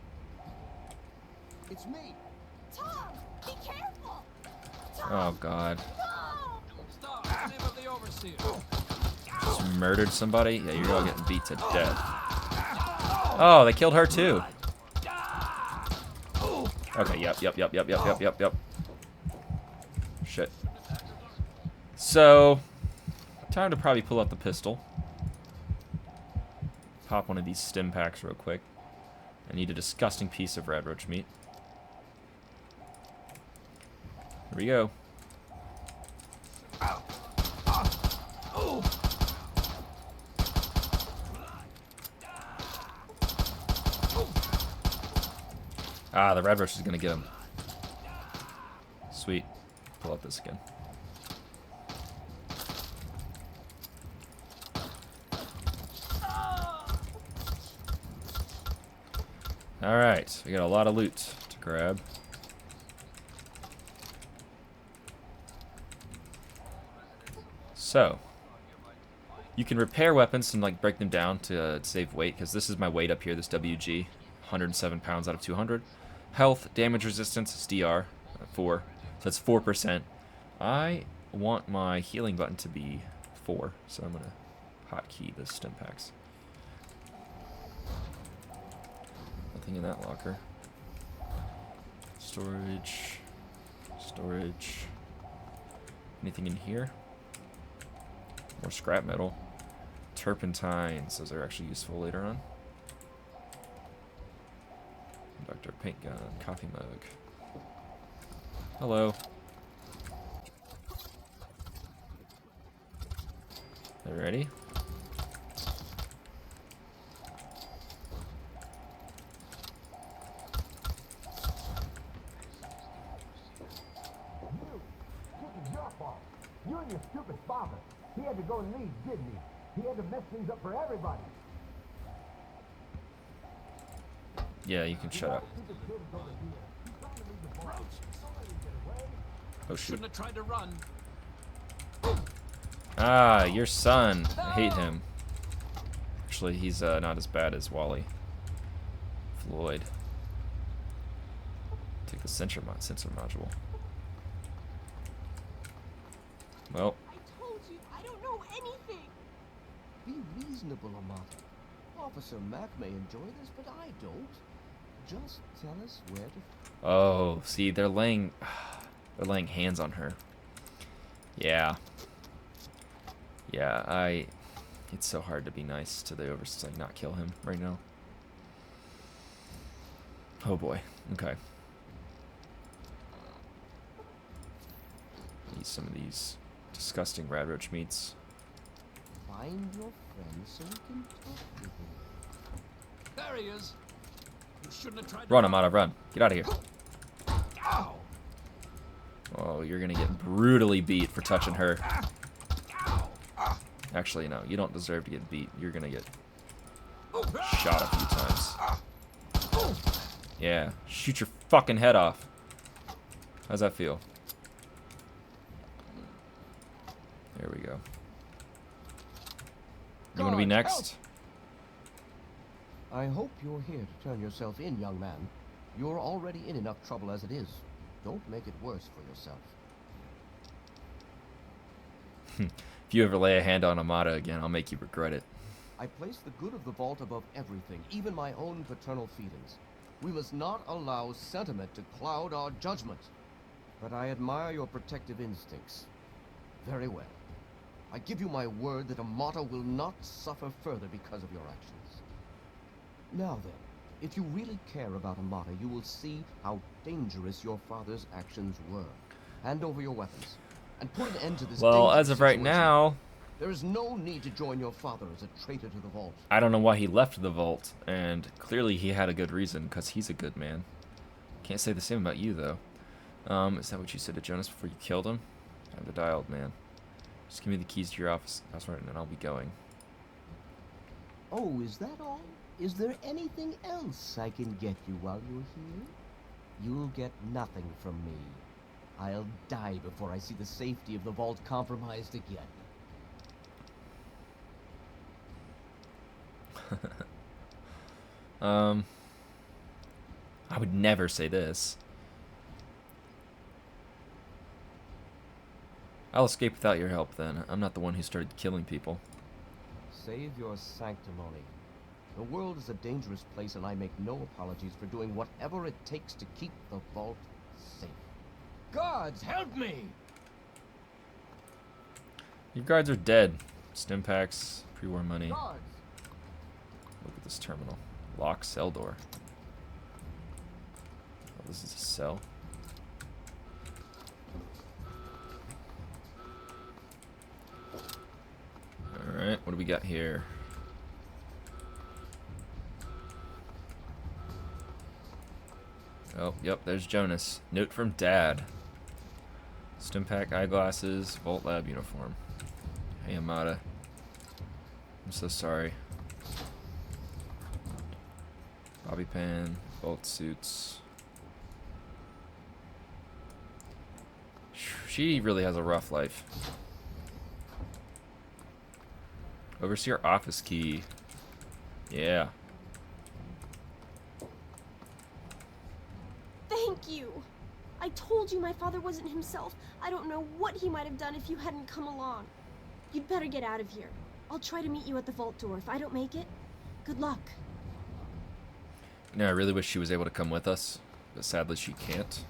It's me. Tom, be careful. Oh god. No! Stop! Name of the overseer. Just murdered somebody? Yeah, you're all getting beat to death. Oh, they killed her too. Okay, yep. Shit. So, time to probably pull out the pistol. Pop one of these stim packs real quick. I need a disgusting piece of red roach meat. Here we go. Ah, the red roach is gonna get him. Sweet. Pull out this again. Alright, we got a lot of loot to grab. So, you can repair weapons and like break them down to save weight, because this is my weight up here, this WG. 107 pounds out of 200. Health, damage resistance, is DR, 4. So that's 4%. I want my healing button to be 4, so I'm going to hotkey the stim packs. Nothing in that locker. Storage. Storage. Anything in here? More scrap metal. Turpentines. Those are actually useful later on. Dr. Paint Gun. Coffee mug. Hello. Are you ready? You and your stupid father. He had to go and leave, didn't he? He had to mess things up for everybody. Yeah, you can shut up. Oh shoot. Shouldn't have tried to run. Ah, your son. I hate him. Actually, he's not as bad as Wally. Floyd. Take the sensor module. Well. I told you, I don't know anything. Be reasonable, Amata. Officer Mack may enjoy this, but I don't. Just tell us where to... Oh, see, they're laying hands on her. Yeah. Yeah, it's so hard to be nice to the like not kill him right now. Oh boy. Okay. Need some of these disgusting rat roach meats. Find your friend so we can talk to him. There he is. You shouldn't have tried to Run, Amata, run. Get out of here. Ow. Oh, you're gonna get brutally beat for touching her. Actually, no, you don't deserve to get beat. You're gonna get shot a few times. Yeah, shoot your fucking head off. How's that feel? There we go. You wanna be next? I hope you're here to turn yourself in, young man. You're already in enough trouble as it is. Don't make it worse for yourself. If you ever lay a hand on Amata again, I'll make you regret it. I place the good of the vault above everything, even my own paternal feelings. We must not allow sentiment to cloud our judgment. But I admire your protective instincts. Very well. I give you my word that Amata will not suffer further because of your actions. Now then, if you really care about Amata, you will see how dangerous your father's actions were. Hand over your weapons. And put an end to this Well, dangerous as of right situation. now, There is no need to join your father as a traitor to the vault. I don't know why he left the vault, and clearly he had a good reason, because he's a good man. Can't say the same about you, though. Is that what you said to Jonas before you killed him? I'm the dialed man. Just give me the keys to your office, password, and I'll be going. Oh, is that all? Is there anything else I can get you while you're here? You'll get nothing from me. I'll die before I see the safety of the vault compromised again. I would never say this. I'll escape without your help, then. I'm not the one who started killing people. Save your sanctimony. The world is a dangerous place, and I make no apologies for doing whatever it takes to keep the vault safe. Guards, help me! Your guards are dead. Stim packs, pre-war money. Guards! Look at this terminal. Lock cell door. Oh, this is a cell. Alright, what do we got here? Oh, yep, there's Jonas. Note from Dad. Stimpack eyeglasses, Vault Lab uniform. Hey, Amata. I'm so sorry. Bobby pin, Vault suits. She really has a rough life. Overseer office key. Yeah. Thank you. I told you my father wasn't himself. I don't know what he might have done if you hadn't come along. You'd better get out of here. I'll try to meet you at the vault door. If I don't make it, good luck. You know, I really wish she was able to come with us, but sadly she can't.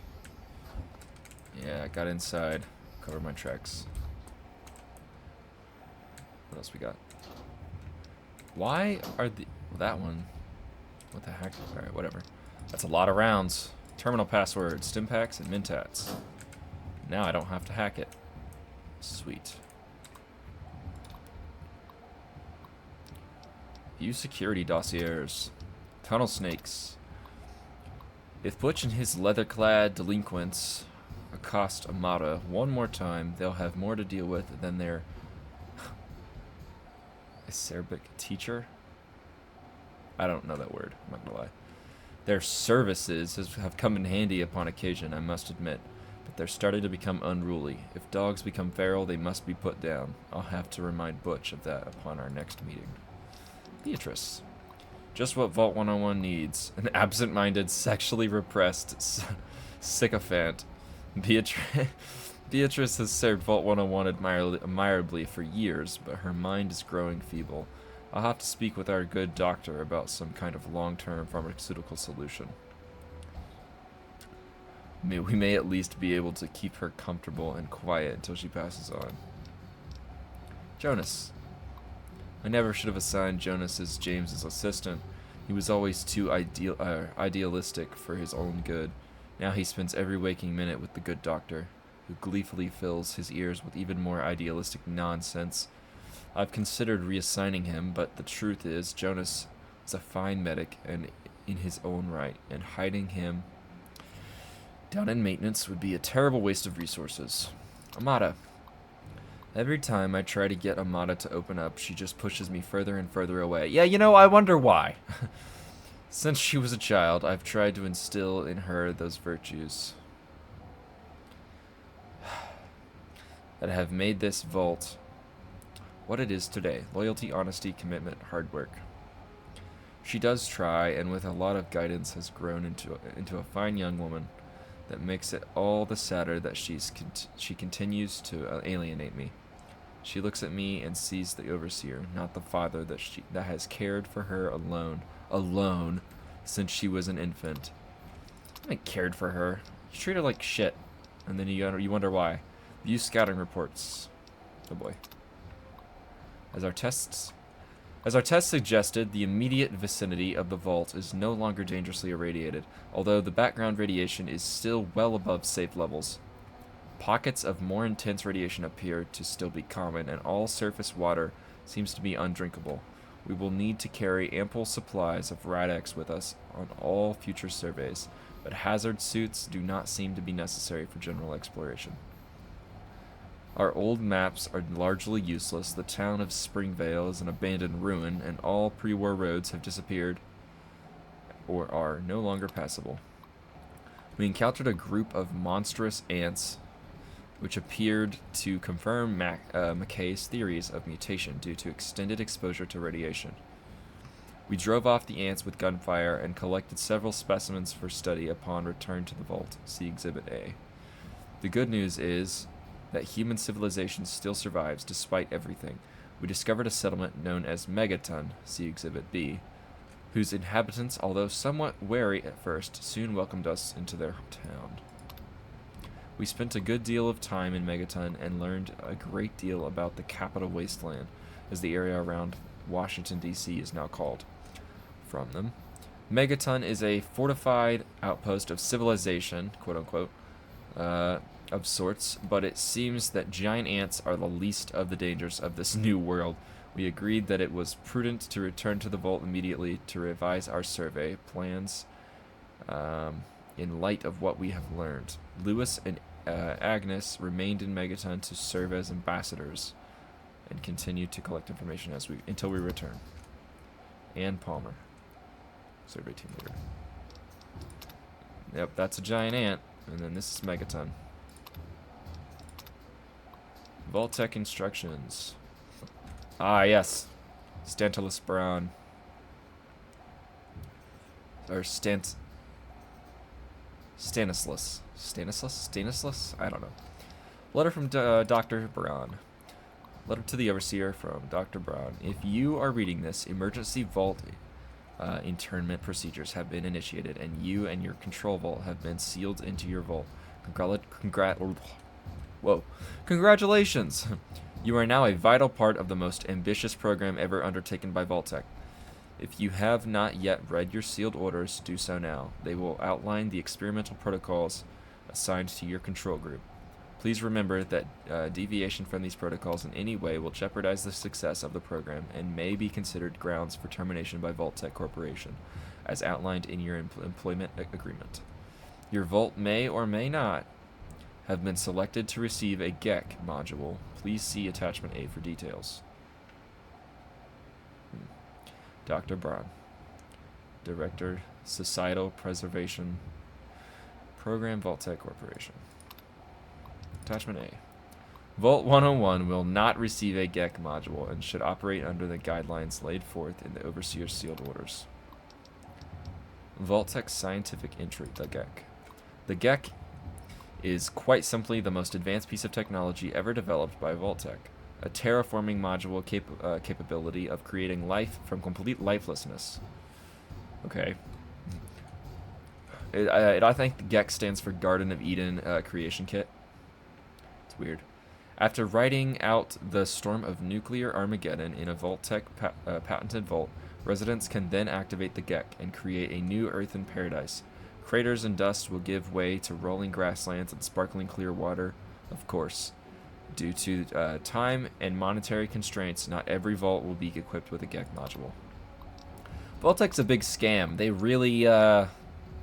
Yeah, I got inside. Cover my tracks. What else we got? Why are the... that one... what the heck? Alright, whatever. That's a lot of rounds. Terminal password, Stimpaks, and Mintats. Now I don't have to hack it. Sweet. View security dossiers. Tunnel snakes. If Butch and his leather-clad delinquents accost Amata one more time, they'll have more to deal with than their acerbic teacher. I don't know that word, I'm not gonna lie. Their services have come in handy upon occasion, I must admit, but they're starting to become unruly. If dogs become feral, they must be put down. I'll have to remind Butch of that upon our next meeting. Beatrice. Just what Vault 101 needs. An absent-minded, sexually repressed sycophant. Beatrice has served Vault 101 admirably for years, but her mind is growing feeble. I'll have to speak with our good doctor about some kind of long-term pharmaceutical solution. We may at least be able to keep her comfortable and quiet until she passes on. Jonas. I never should have assigned Jonas as James's assistant. He was always too idealistic for his own good. Now he spends every waking minute with the good doctor, who gleefully fills his ears with even more idealistic nonsense. I've considered reassigning him, but the truth is, Jonas is a fine medic and in his own right, and hiding him down in maintenance would be a terrible waste of resources. Amata. Every time I try to get Amata to open up, she just pushes me further and further away. Yeah, you know, I wonder why. Since she was a child, I've tried to instill in her those virtues that have made this vault what it is today. Loyalty, honesty, commitment, hard work. She does try, and with a lot of guidance has grown into a fine young woman that makes it all the sadder that she continues to alienate me. She looks at me and sees the overseer, not the father that has cared for her alone since she was an infant. I cared for her. You treat her like shit, and then you wonder why. View scouting reports. Oh boy. As our tests suggested, the immediate vicinity of the vault is no longer dangerously irradiated, although the background radiation is still well above safe levels. Pockets of more intense radiation appear to still be common, and all surface water seems to be undrinkable. We will need to carry ample supplies of Rad-X with us on all future surveys, but hazard suits do not seem to be necessary for general exploration. Our old maps are largely useless. The town of Springvale is an abandoned ruin, and all pre-war roads have disappeared or are no longer passable. We encountered a group of monstrous ants which appeared to confirm McKay's theories of mutation due to extended exposure to radiation. We drove off the ants with gunfire and collected several specimens for study upon return to the vault. See Exhibit A. The good news is that human civilization still survives despite everything. We discovered a settlement known as Megaton, see Exhibit B, whose inhabitants, although somewhat wary at first, soon welcomed us into their town. We spent a good deal of time in Megaton and learned a great deal about the Capital Wasteland, as the area around Washington, D.C. is now called, from them. Megaton is a fortified outpost of civilization, quote-unquote, of sorts, but it seems that giant ants are the least of the dangers of this new world. We agreed that it was prudent to return to the vault immediately to revise our survey plans in light of what we have learned. Lewis and Agnes remained in Megaton to serve as ambassadors and continue to collect information until we return. Ann Palmer, survey team leader. Yep, that's a giant ant, and then this is Megaton. Vault-Tec instructions. Ah, yes. Stantalus Brown. Or Stanislas? Stanislas? I don't know. Letter from Dr. Brown. Letter to the Overseer from Dr. Brown. If you are reading this, emergency vault internment procedures have been initiated, and you and your control vault have been sealed into your vault. Congratulations! You are now a vital part of the most ambitious program ever undertaken by Vault-Tec. If you have not yet read your sealed orders, do so now. They will outline the experimental protocols assigned to your control group. Please remember that deviation from these protocols in any way will jeopardize the success of the program and may be considered grounds for termination by Vault-Tec Corporation, as outlined in your employment agreement. Your vault may or may not have been selected to receive a GEC module. Please see attachment A for details. Dr. Brown, Director, Societal Preservation Program, Vault-Tec Corporation. Attachment A. Vault 101 will not receive a GEC module and should operate under the guidelines laid forth in the Overseer's sealed orders. Vault-Tec Scientific Entry, the GEC. The GEC is quite simply the most advanced piece of technology ever developed by Vault-Tec. A terraforming module capability of creating life from complete lifelessness. Okay. I think the GEC stands for Garden of Eden Creation Kit. It's weird. After writing out the storm of nuclear Armageddon in a Vault-Tec patented vault, residents can then activate the GEC and create a new earthen paradise. Craters and dust will give way to rolling grasslands and sparkling clear water, of course. Due to time and monetary constraints, not every vault will be equipped with a GEC module. Vault-Tec's a big scam. They really, they're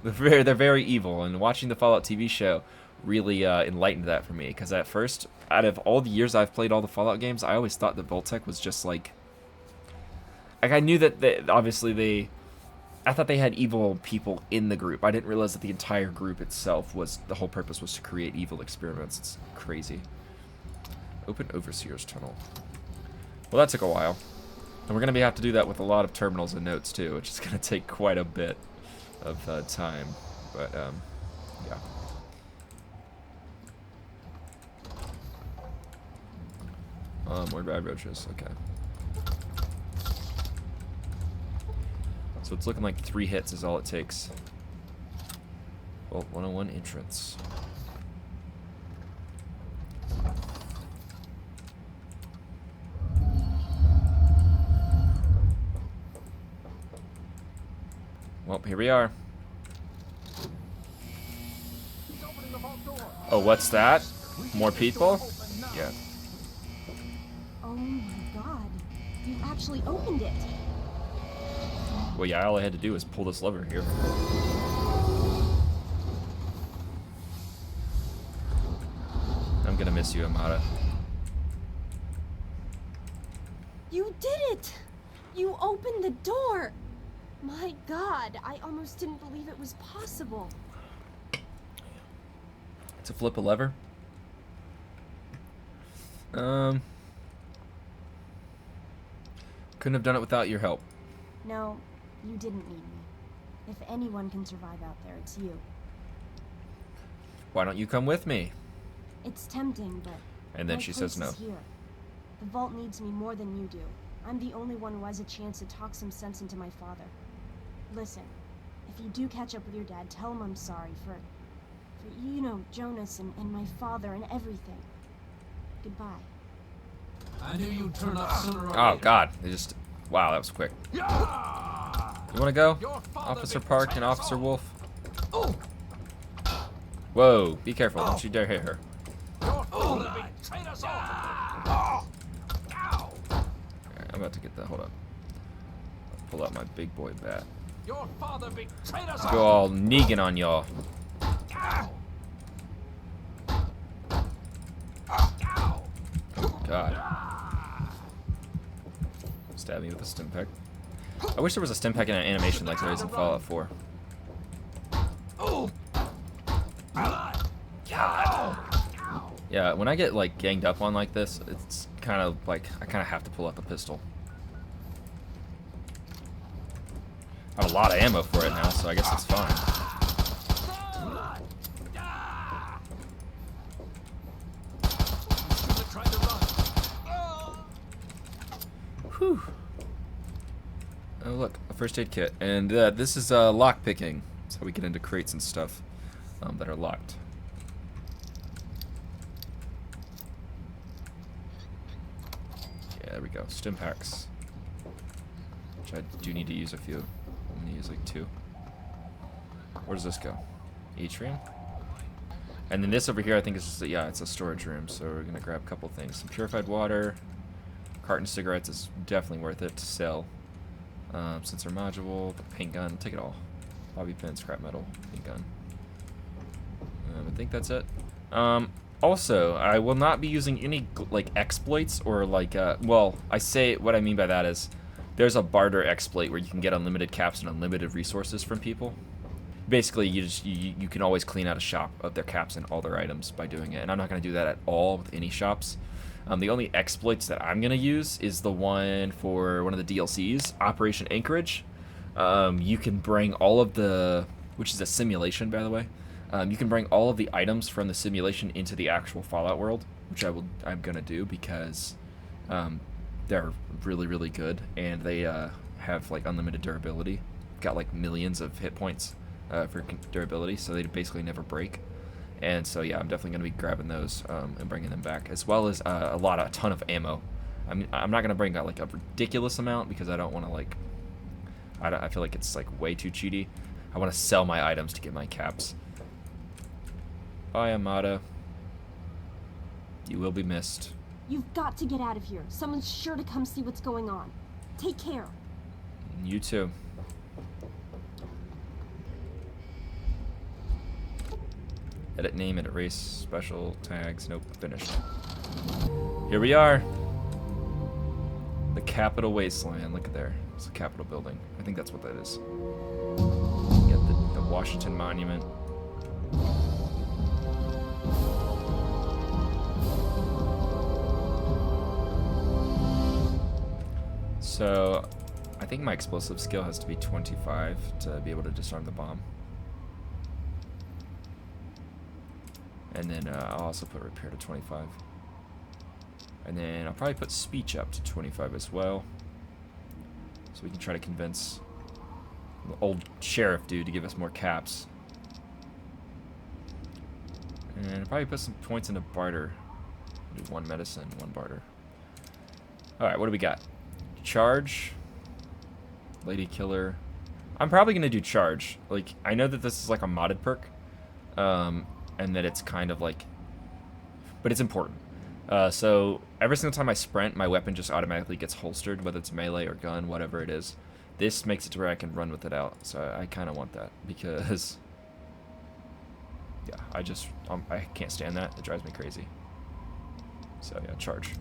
very evil, and watching the Fallout TV show really enlightened that for me, because at first, out of all the years I've played all the Fallout games, I always thought that Vault-Tec was just like I knew that I thought they had evil people in the group. I didn't realize that the entire group itself the whole purpose was to create evil experiments. It's crazy. Open Overseer's Tunnel. Well, that took a while. And we're going to have to do that with a lot of terminals and notes, too, which is going to take quite a bit of time. But, yeah. More bad roaches. Okay. So it's looking like 3 hits is all it takes. Vault 101 entrance. Well, here we are. Oh, what's that? More people? Yeah. Oh my god. You actually opened it. Well, yeah, all I had to do was pull this lever here. I'm gonna miss you, Amata. You did it! You opened the door! My god, I almost didn't believe it was possible. To flip a lever? Couldn't have done it without your help. No, you didn't need me. If anyone can survive out there, it's you. Why don't you come with me? It's tempting, but And then my she says place no. is here. The vault needs me more than you do. I'm the only one who has a chance to talk some sense into my father. Listen, if you do catch up with your dad, tell him I'm sorry for you know, Jonas and my father and everything. Goodbye. I knew you'd turn up sooner or Oh later. God, they just, wow, that was quick. You wanna go? Officer Park and Officer Wolf? Whoa, be careful, don't you dare hit her. Alright, I'm about to get that, hold up. I'll pull out my big boy bat. Your father betrayed us. Let's go all Negan on y'all. God. Stab me with a stim pack. I wish there was a stim pack in an animation like there is in Fallout 4. God. Yeah, when I get like ganged up on like this, it's kind of like I kind of have to pull out the pistol. I have a lot of ammo for it now, so I guess it's fine. Whew. Oh look, a first aid kit, and this is lock picking. That's how we get into crates and stuff that are locked. Yeah, there we go. Stim packs, which I do need to use a few. I'm gonna use like 2. Where does this go? Atrium. And then this over here, I think is just yeah, it's a storage room. So we're gonna grab a couple things: some purified water. Carton cigarettes is definitely worth it to sell. Sensor module, the paint gun, take it all. Bobby pin, scrap metal, paint gun. I think that's it. Also, I will not be using any like exploits or like well, I say what I mean by that is there's a barter exploit where you can get unlimited caps and unlimited resources from people. Basically, you can always clean out a shop of their caps and all their items by doing it, and I'm not going to do that at all with any shops. The only exploits that I'm going to use is the one for one of the DLCs, Operation Anchorage. You can bring all of the, which is a simulation, by the way. You can bring all of the items from the simulation into the actual Fallout world, which I'm going to do because they're really, really good, and they have like unlimited durability. Got like millions of hit points for durability, so they basically never break. And so yeah, I'm definitely going to be grabbing those and bringing them back, as well as a ton of ammo. I mean, I'm not going to bring out like a ridiculous amount because I don't want to like, I feel like it's like way too cheaty. I want to sell my items to get my caps. Bye, Amata. You will be missed. You've got to get out of here. Someone's sure to come see what's going on. Take care. You too. Edit name and erase special tags. Nope, finished. Here we are. The Capitol Wasteland. Look at there. It's a Capitol building. I think that's what that is. You got the Washington Monument. So, I think my explosive skill has to be 25 to be able to disarm the bomb. And then I'll also put repair to 25. And then I'll probably put speech up to 25 as well. So we can try to convince the old sheriff dude to give us more caps. And I'll probably put some points into barter. Do 1 medicine, 1 barter. Alright, what do we got? Charge. Lady Killer. I'm probably going to do charge. Like, I know that this is like a modded perk. And that it's kind of like but it's important. So every single time I sprint, my weapon just automatically gets holstered, whether it's melee or gun, whatever it is. This makes it to where I can run with it out, so I kind of want that, because yeah, I can't stand that. It drives me crazy. So yeah, charge.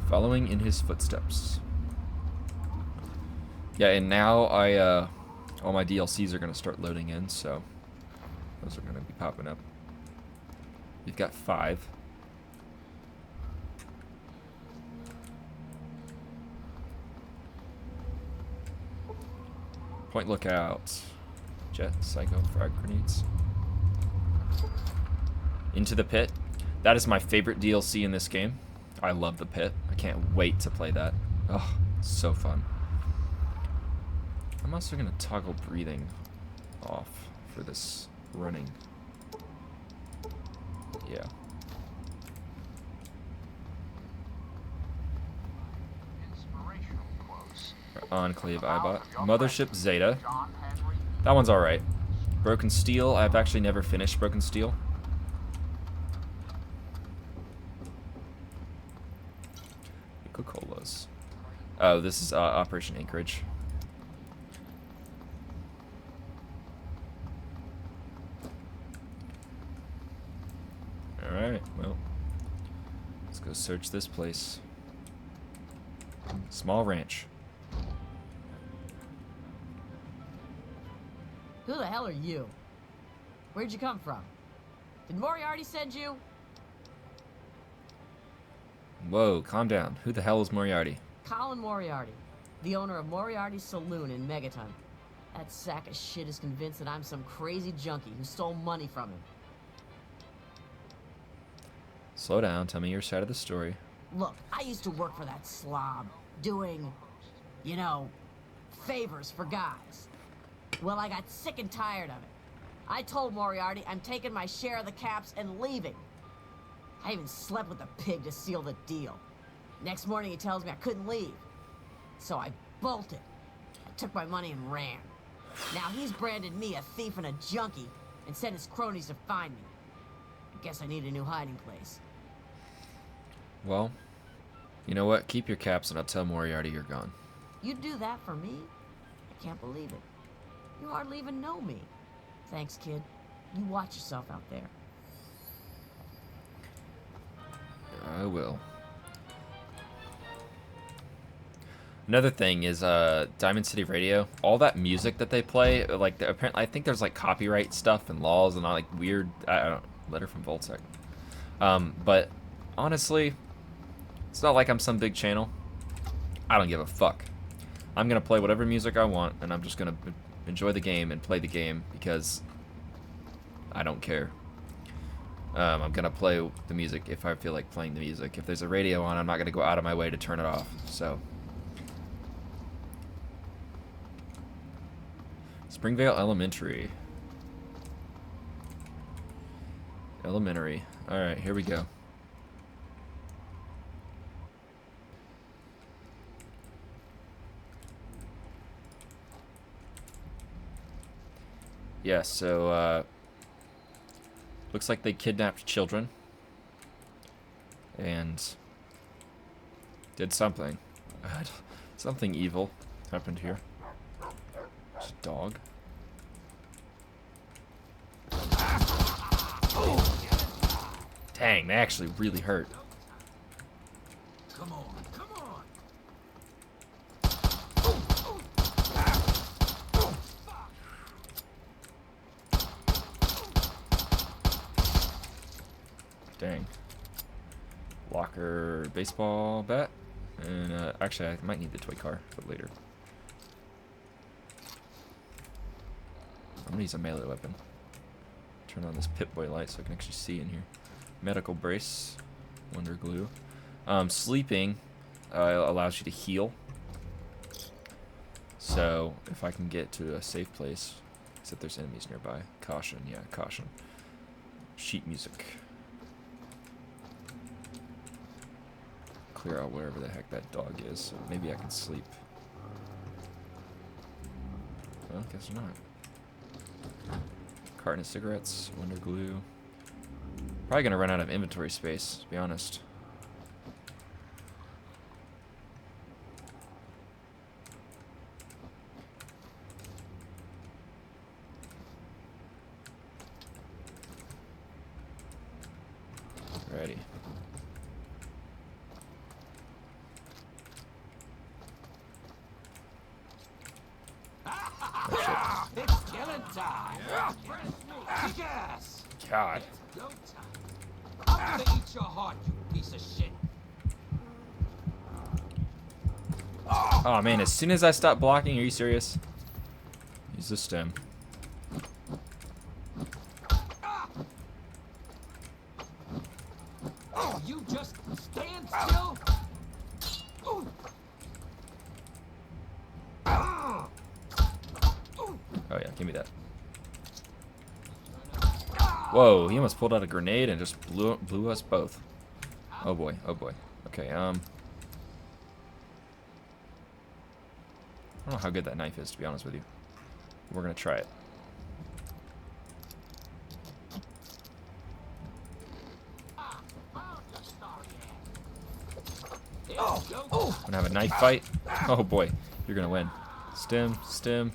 Following in his footsteps. Yeah, and now all my DLCs are gonna start loading in, so those are gonna be popping up. You've got 5. Point lookout. Jet, psycho, frag grenades. Into the pit. That is my favorite DLC in this game. I love the pit. I can't wait to play that. Oh, so fun. I'm also gonna toggle breathing off for this running. Yeah. Enclave Ibot. Mothership Zeta. That one's alright. Broken Steel. I've actually never finished Broken Steel. Coca-Colas. Oh, this is Operation Anchorage. Alright, well. Let's go search this place. Small ranch. Who the hell are you? Where'd you come from? Did Moriarty send you? Whoa, calm down. Who the hell is Moriarty? Colin Moriarty, the owner of Moriarty's Saloon in Megaton. That sack of shit is convinced that I'm some crazy junkie who stole money from him. Slow down, tell me your side of the story. Look, I used to work for that slob, doing, you know, favors for guys. Well, I got sick and tired of it. I told Moriarty I'm taking my share of the caps and leaving. I even slept with the pig to seal the deal. Next morning he tells me I couldn't leave. So I bolted. I took my money and ran. Now he's branded me a thief and a junkie and sent his cronies to find me. I guess I need a new hiding place. Well, you know what? Keep your caps and I'll tell Moriarty you're gone. You'd do that for me? I can't believe it. You hardly even know me. Thanks, kid. You watch yourself out there. I will. Another thing is Diamond City Radio. All that music that they play, like apparently, I think there's like copyright stuff and laws and all like weird. I don't know. Letter from Voltec. But honestly, it's not like I'm some big channel. I don't give a fuck. I'm gonna play whatever music I want, and I'm just gonna enjoy the game and play the game because I don't care. I'm gonna play the music if I feel like playing the music. If there's a radio on, I'm not gonna go out of my way to turn it off. So, Springvale Elementary. Elementary. All right, here we go. Yeah, so, looks like they kidnapped children and did something. Something evil happened here. It's a dog. Dang, they actually really hurt. Come on, come on. Dang. Locker baseball bat. And actually, I might need the toy car for later. I'm gonna use a melee weapon. Turn on this Pipboy light so I can actually see in here. Medical brace. Wonder glue. Sleeping allows you to heal. So if I can get to a safe place, except there's enemies nearby. Caution, yeah, caution. Sheet music. Clear out wherever the heck that dog is. So maybe I can sleep. Well, guess not. Carton of cigarettes, window glue. Probably gonna run out of inventory space, to be honest. Ready. It's killing time. Kick ass. God. Go time. I'm gonna eat your heart, you piece of shit. Oh man, as soon as I stop blocking, are you serious? Use the stem. Oh, you just stand still? Ooh. Oh yeah, give me that. Whoa, he almost pulled out a grenade and just blew us both. Oh boy, oh boy. Okay, I don't know how good that knife is, to be honest with you. We're gonna try it. Gonna have a knife fight. Oh boy, you're gonna win. Stem, stem.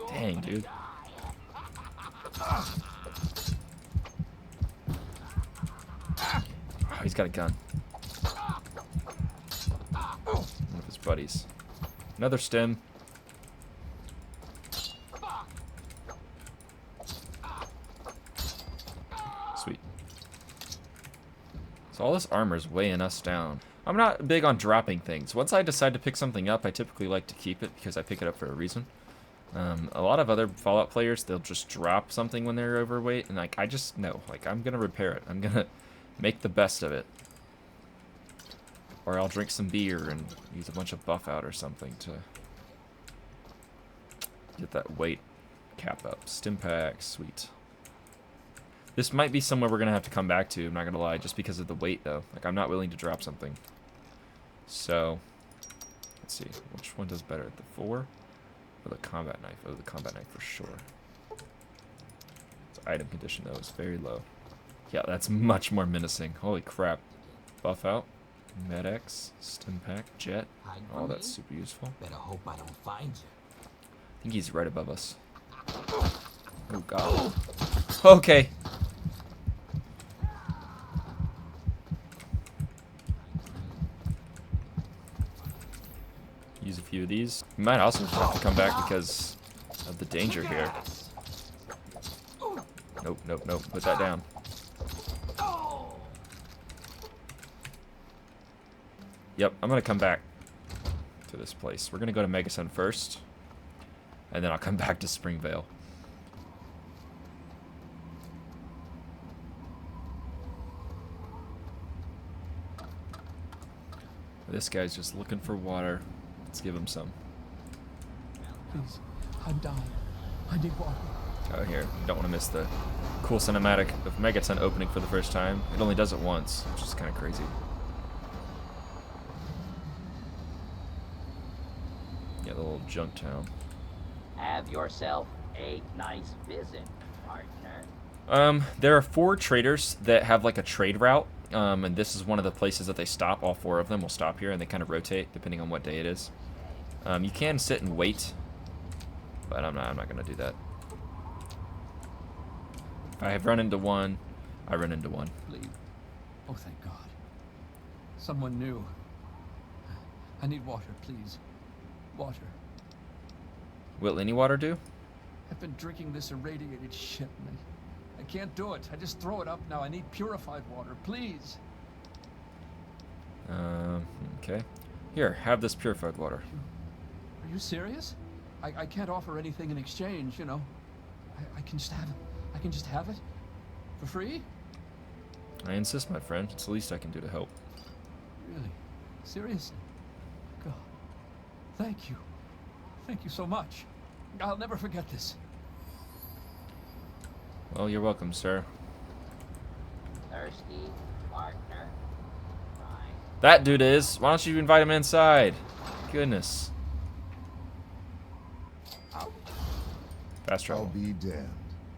Dang, dude. Oh, he's got a gun. One of his buddies. Another stem. Sweet. So all this armor is weighing us down. I'm not big on dropping things. Once I decide to pick something up, I typically like to keep it because I pick it up for a reason. A lot of other Fallout players, they'll just drop something when they're overweight, and like I just no, like I'm gonna repair it. I'm gonna make the best of it, or I'll drink some beer and use a bunch of buff out or something to get that weight cap up. Stim pack, sweet. This might be somewhere we're gonna have to come back to. I'm not gonna lie, just because of the weight though. Like I'm not willing to drop something. So let's see, which one does better, the 4? Or the combat knife? Oh, the combat knife for sure. Its item condition though is very low. Yeah, that's much more menacing. Holy crap. Buff out, Med-X, Stim Pack, Jet. Oh, that's super useful. Better hope I don't find you. I think he's right above us. Oh god. Okay. Use a few of these. We might also have to come back because of the danger here. Nope, nope, nope. Put that down. Yep, I'm gonna come back to this place. We're gonna go to Megaton first, and then I'll come back to Springvale. This guy's just looking for water. Let's give him some. Please, I'm dying. I need water. Oh, here. You don't want to miss the cool cinematic of Megaton opening for the first time. It only does it once, which is kind of crazy. Yeah, the little junk town. Have yourself a nice visit, partner. There are 4 traders that have like a trade route. And this is one of the places that they stop. All 4 of them will stop here, and they kind of rotate depending on what day it is. You can sit and wait, but I'm not gonna do that. If I have run into one, I run into one. Leave. Oh, thank God. Someone new. I need water, please. Water. Will any water do? I've been drinking this irradiated shit, and I can't do it. I just throw it up now. I need purified water, please. Okay. Here, have this purified water. Are you serious? I can't offer anything in exchange, you know. I can just have it. I can just have it? For free? I insist, my friend. It's the least I can do to help. Really? Seriously? God. Thank you. Thank you so much. I'll never forget this. Well, you're welcome, sir. Thirsty, partner. Fine. That dude is. Why don't you invite him inside? Goodness. Fast travel. I'll be damned.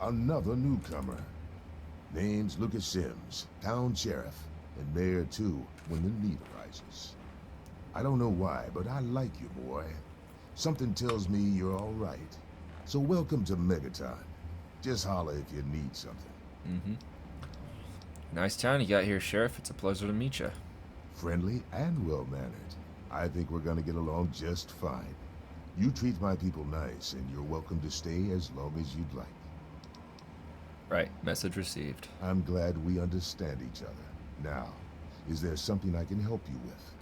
Another newcomer. Name's Lucas Sims, town sheriff, and mayor too, when the need arises. I don't know why, but I like you, boy. Something tells me you're all right. So welcome to Megaton. Just holler if you need something. Mm-hmm. Nice town you got here, Sheriff. It's a pleasure to meet you. Friendly and well-mannered. I think we're gonna get along just fine. You treat my people nice, and you're welcome to stay as long as you'd like. Right. Message received. I'm glad we understand each other. Now, is there something I can help you with?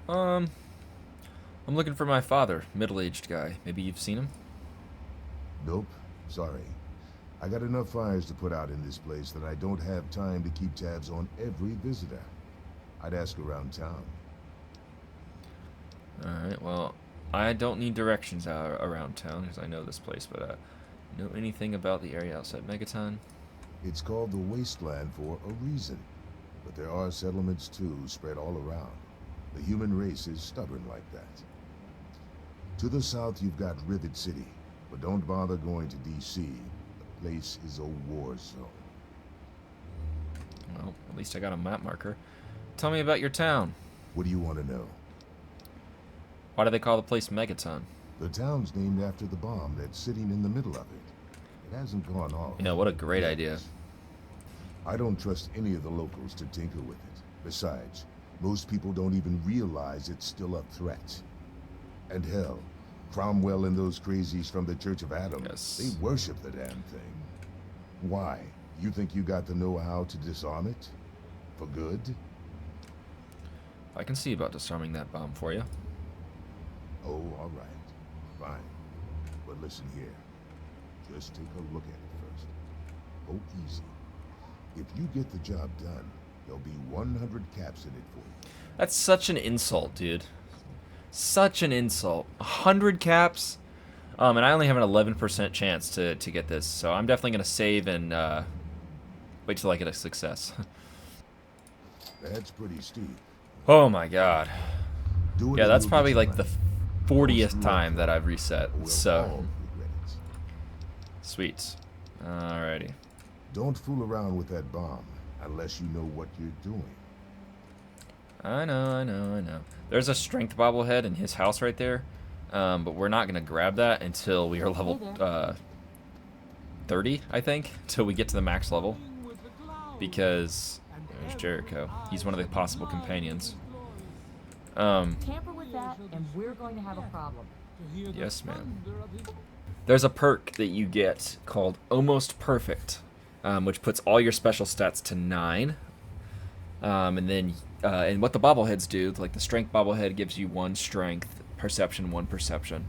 I'm looking for my father, middle-aged guy. Maybe you've seen him? Nope. Sorry. I got enough fires to put out in this place that I don't have time to keep tabs on every visitor. I'd ask around town. Alright, well, I don't need directions around town, because I know this place, but know anything about the area outside Megaton? It's called the Wasteland for a reason. But there are settlements, too, spread all around. The human race is stubborn like that. To the south, you've got Rivet City, but don't bother going to D.C. The place is a war zone. Well, at least I got a map marker. Tell me about your town. What do you want to know? Why do they call the place Megaton? The town's named after the bomb that's sitting in the middle of it. It hasn't gone off. Yeah, what a great idea. I don't trust any of the locals to tinker with it. Besides, most people don't even realize it's still a threat. And hell, Cromwell and those crazies from the Church of Adam, they worship the damn thing. Why? You think you got the know-how to disarm it? For good? I can see about disarming that bomb for you. Oh, all right. Fine. But listen here. Just take a look at it first. Go easy. If you get the job done, there'll be 100 caps in it for you. That's such an insult, dude. Such an insult. 100 caps? And I only have an 11% chance to get this, so I'm definitely going to save and wait till I get a success. That's pretty steep. Oh my god. Yeah, that's probably like the 40th time that I've reset, so... Sweet. Alrighty. Don't fool around with that bomb, unless you know what you're doing. I know. There's a strength bobblehead in his house right there, but we're not going to grab that until we are level 30, I think, until we get to the max level, because there's Jericho. He's one of the possible companions. Tamper with that, and we're going to have a problem. Yes, ma'am. There's a perk that you get called Almost Perfect, which puts all your special stats to 9. And then, and what the bobbleheads do, like the strength bobblehead gives you 1 strength, perception 1 perception.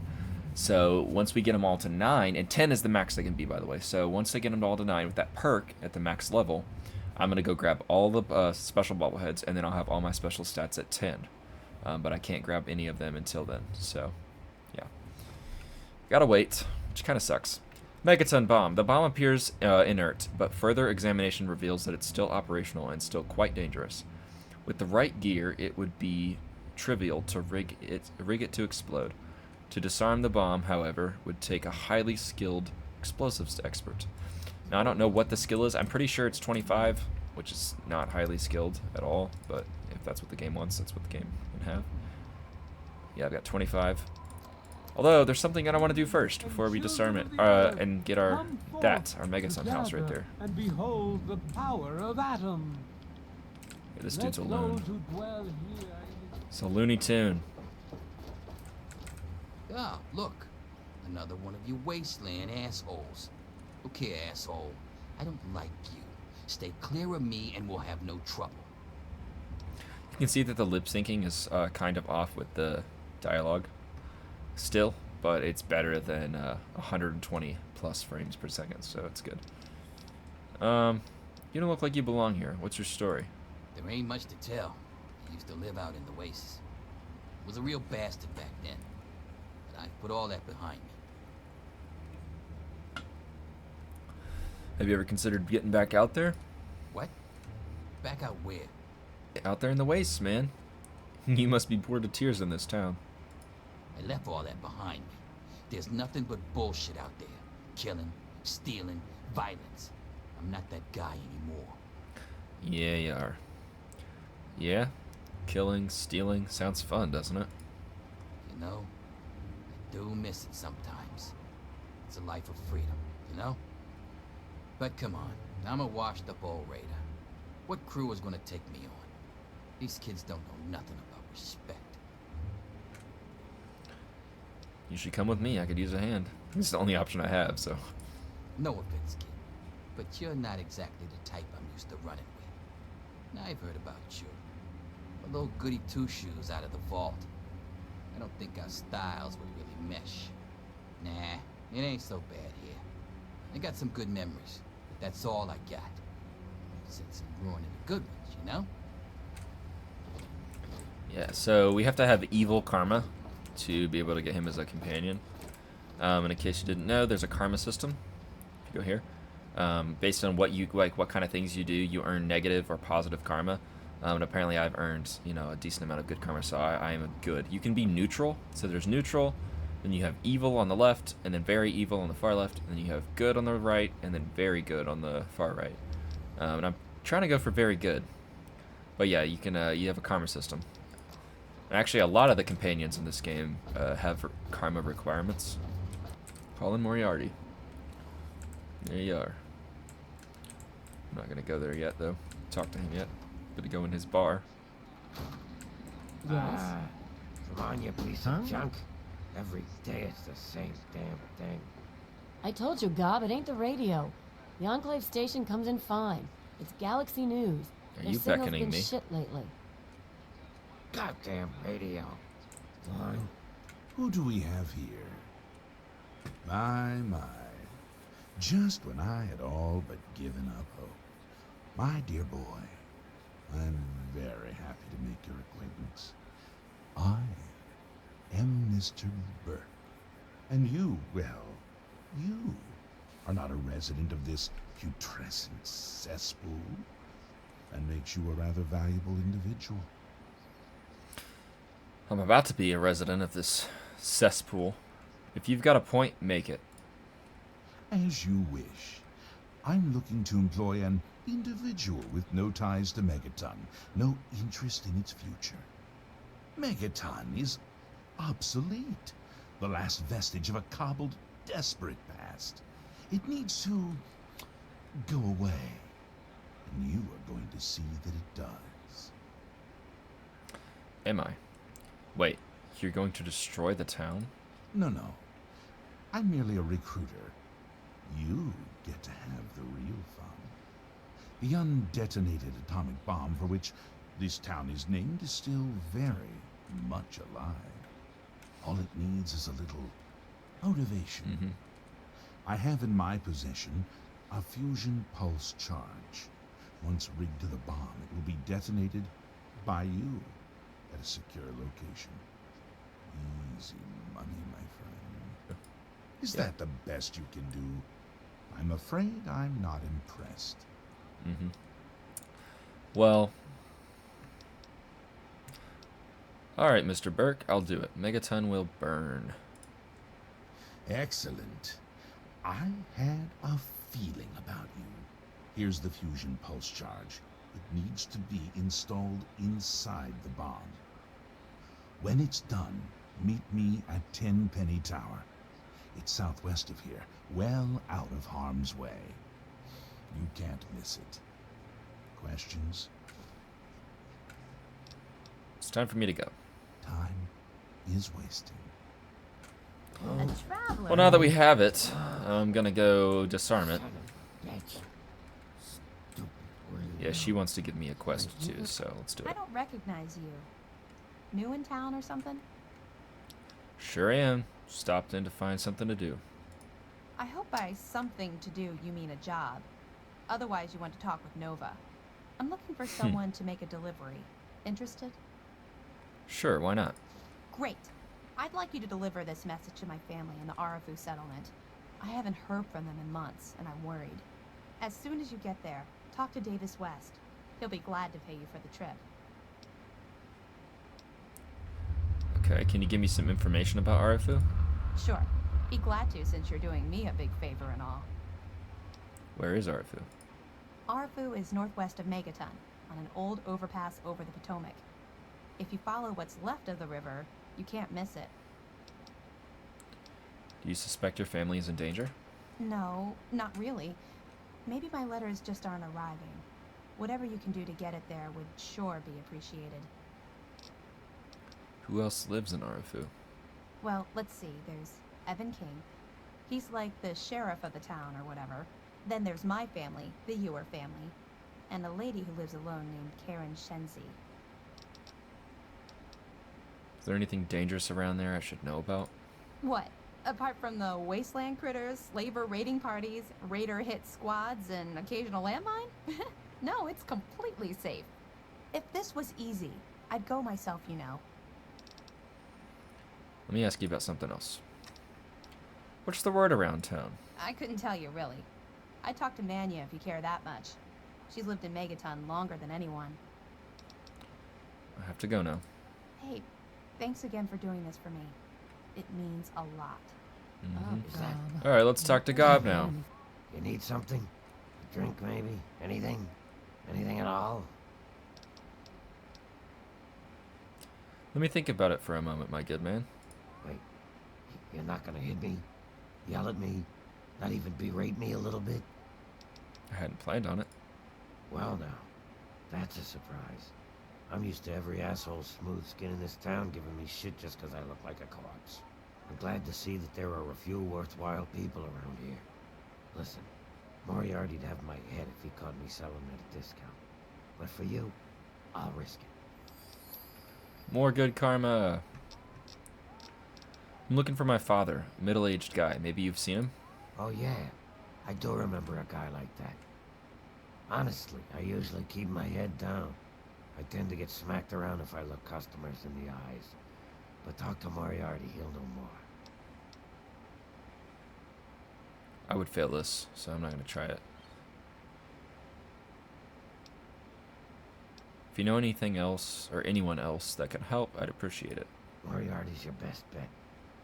So once we get them all to 9, and 10 is the max they can be, by the way. So once they get them all to 9 with that perk at the max level, I'm going to go grab all the special bobbleheads, and then I'll have all my special stats at 10. But I can't grab any of them until then, so yeah. Gotta wait, which kind of sucks. Megaton Bomb. The bomb appears inert, but further examination reveals that it's still operational and still quite dangerous. With the right gear, it would be trivial to rig it to explode. To disarm the bomb, however, would take a highly skilled explosives expert. Now, I don't know what the skill is. I'm pretty sure it's 25, which is not highly skilled at all, but if that's what the game wants, that's what the game can have. Yeah, I've got 25. Although, there's something that I want to do first before we disarm it, and get our Megaton house right there. And behold the power of Atom. Yeah, this dude's a loon. It's a Looney Tune. Ah, look. Another one of you wasteland assholes. Look here, asshole. I don't like you. Stay clear of me and we'll have no trouble. You can see that the lip syncing is kind of off with the dialogue still, but it's better than 120 plus frames per second, so it's good. You don't look like you belong here. What's your story? There ain't much to tell. I used to live out in the wastes. Was a real bastard back then. But I put all that behind me. Have you ever considered getting back out there? What? Back out where? Out there in the wastes, man. You must be bored to tears in this town. I left all that behind me. There's nothing but bullshit out there. Killing, stealing, violence. I'm not that guy anymore. Yeah, you are. Yeah? Killing, stealing, sounds fun, doesn't it? You know, I do miss it sometimes. It's a life of freedom, you know? But come on, I'm a washed up old raider. What crew is gonna take me on? These kids don't know nothing about respect. You should come with me. I could use a hand. It's the only option I have, so. No offense, kid, but you're not exactly the type I'm used to running with. Now I've heard about you. A little goody two-shoes out of the vault. I don't think our styles would really mesh. Nah, it ain't so bad here. I got some good memories, but that's all I got. Since I'm ruining the good ones, you know? Yeah, so we have to have evil karma to be able to get him as a companion. And in case you didn't know, there's a karma system. If you go here, based on what you like, what kind of things you do, you earn negative or positive karma. And apparently, I've earned a decent amount of good karma, so I am good. You can be neutral. So there's neutral, then you have evil on the left, and then very evil on the far left, and then you have good on the right, and then very good on the far right. And I'm trying to go for very good. But yeah, you can you have a karma system. Actually, a lot of the companions in this game have karma requirements. Colin Moriarty. There you are. I'm not going to go there yet, though. Talk to him yet. Gonna go in his bar. Yes? Come on, you piece of junk. Every day it's the same damn thing. I told you, Gob, it ain't the radio. The Enclave station comes in fine. It's Galaxy News. Are Their you signal's beckoning been me? shit lately. Goddamn radio. Fine. Who do we have here? My. Just when I had all but given up hope. My dear boy, I'm very happy to make your acquaintance. I am Mr. Burke. And you, well, you are not a resident of this putrescent cesspool. That makes you a rather valuable individual. I'm about to be a resident of this cesspool. If you've got a point, make it. As you wish. I'm looking to employ an individual with no ties to Megaton, no interest in its future. Megaton is obsolete, the last vestige of a cobbled, desperate past. It needs to go away, and you are going to see that it does. Am I? Wait, you're going to destroy the town? No. I'm merely a recruiter. You get to have the real fun. The undetonated atomic bomb for which this town is named is still very much alive. All it needs is a little motivation. I have in my possession a fusion pulse charge. Once rigged to the bomb, it will be detonated by you at a secure location. Easy money, my friend. Is that the best you can do? I'm afraid I'm not impressed. Well, alright, Mr. Burke, I'll do it. Megaton will burn. Excellent. I had a feeling about you. Here's the fusion pulse charge. It needs to be installed inside the bomb. When it's done, meet me at Tenpenny Tower. It's southwest of here, well out of harm's way. You can't miss it. Questions? It's time for me to go. Time is wasting. A traveler. Well, now that we have it, I'm gonna go disarm it. Yeah, she wants to give me a quest too, so let's do I it. don't recognize you. New in town or something? Sure am. Stopped in to find something to do. I hope by something to do you mean a job. Otherwise you want to talk with Nova. I'm looking for someone to make a delivery. Interested? Sure, why not? Great. I'd like you to deliver this message to my family in the Arafu settlement. I haven't heard from them in months, and I'm worried. As soon as you get there, talk to Davis West. He'll be glad to pay you for the trip. Okay, can you give me some information about Arifu? Sure. Be glad to, since you're doing me a big favor and all. Where is Arifu? Arifu is northwest of Megaton, on an old overpass over the Potomac. If you follow what's left of the river, you can't miss it. Do you suspect your family is in danger? No, not really. Maybe my letters just aren't arriving. Whatever you can do to get it there would sure be appreciated. Who else lives in Arifu? Well, let's see. There's Evan King. He's like the sheriff of the town or whatever. Then there's my family, the Ewer family, and a lady who lives alone named Karen Shenzi. Is there anything dangerous around there I should know about? What? Apart from the wasteland critters, slaver raiding parties, raider hit squads, and occasional landmine? No, it's completely safe. If this was easy, I'd go myself, you know. Let me ask you about something else. What's the word around town? I couldn't tell you, really. I'd talk to Manya if you care that much. She's lived in Megaton longer than anyone. I have to go now. Hey, thanks again for doing this for me. It means a lot. All right, let's talk to Gob now. You need something? A drink, maybe? Anything? Anything at all? Let me think about it for a moment, my good man. Wait, you're not gonna hit me? Yell at me? Not even berate me a little bit? I hadn't planned on it. Well now, that's a surprise. I'm used to every asshole smooth skin in this town giving me shit just 'cause I look like a corpse. I'm glad to see that there are a few worthwhile people around here. Listen, Moriarty'd have my head if he caught me selling at a discount. But for you, I'll risk it. More good karma. I'm looking for my father, a middle-aged guy. Maybe you've seen him? Oh yeah, I do remember a guy like that. Honestly, I usually keep my head down. I tend to get smacked around if I look customers in the eyes. But talk to Moriarty, he'll know more. I would fail this, so I'm not going to try it. If you know anything else, or anyone else that can help, I'd appreciate it. Moriarty's your best bet.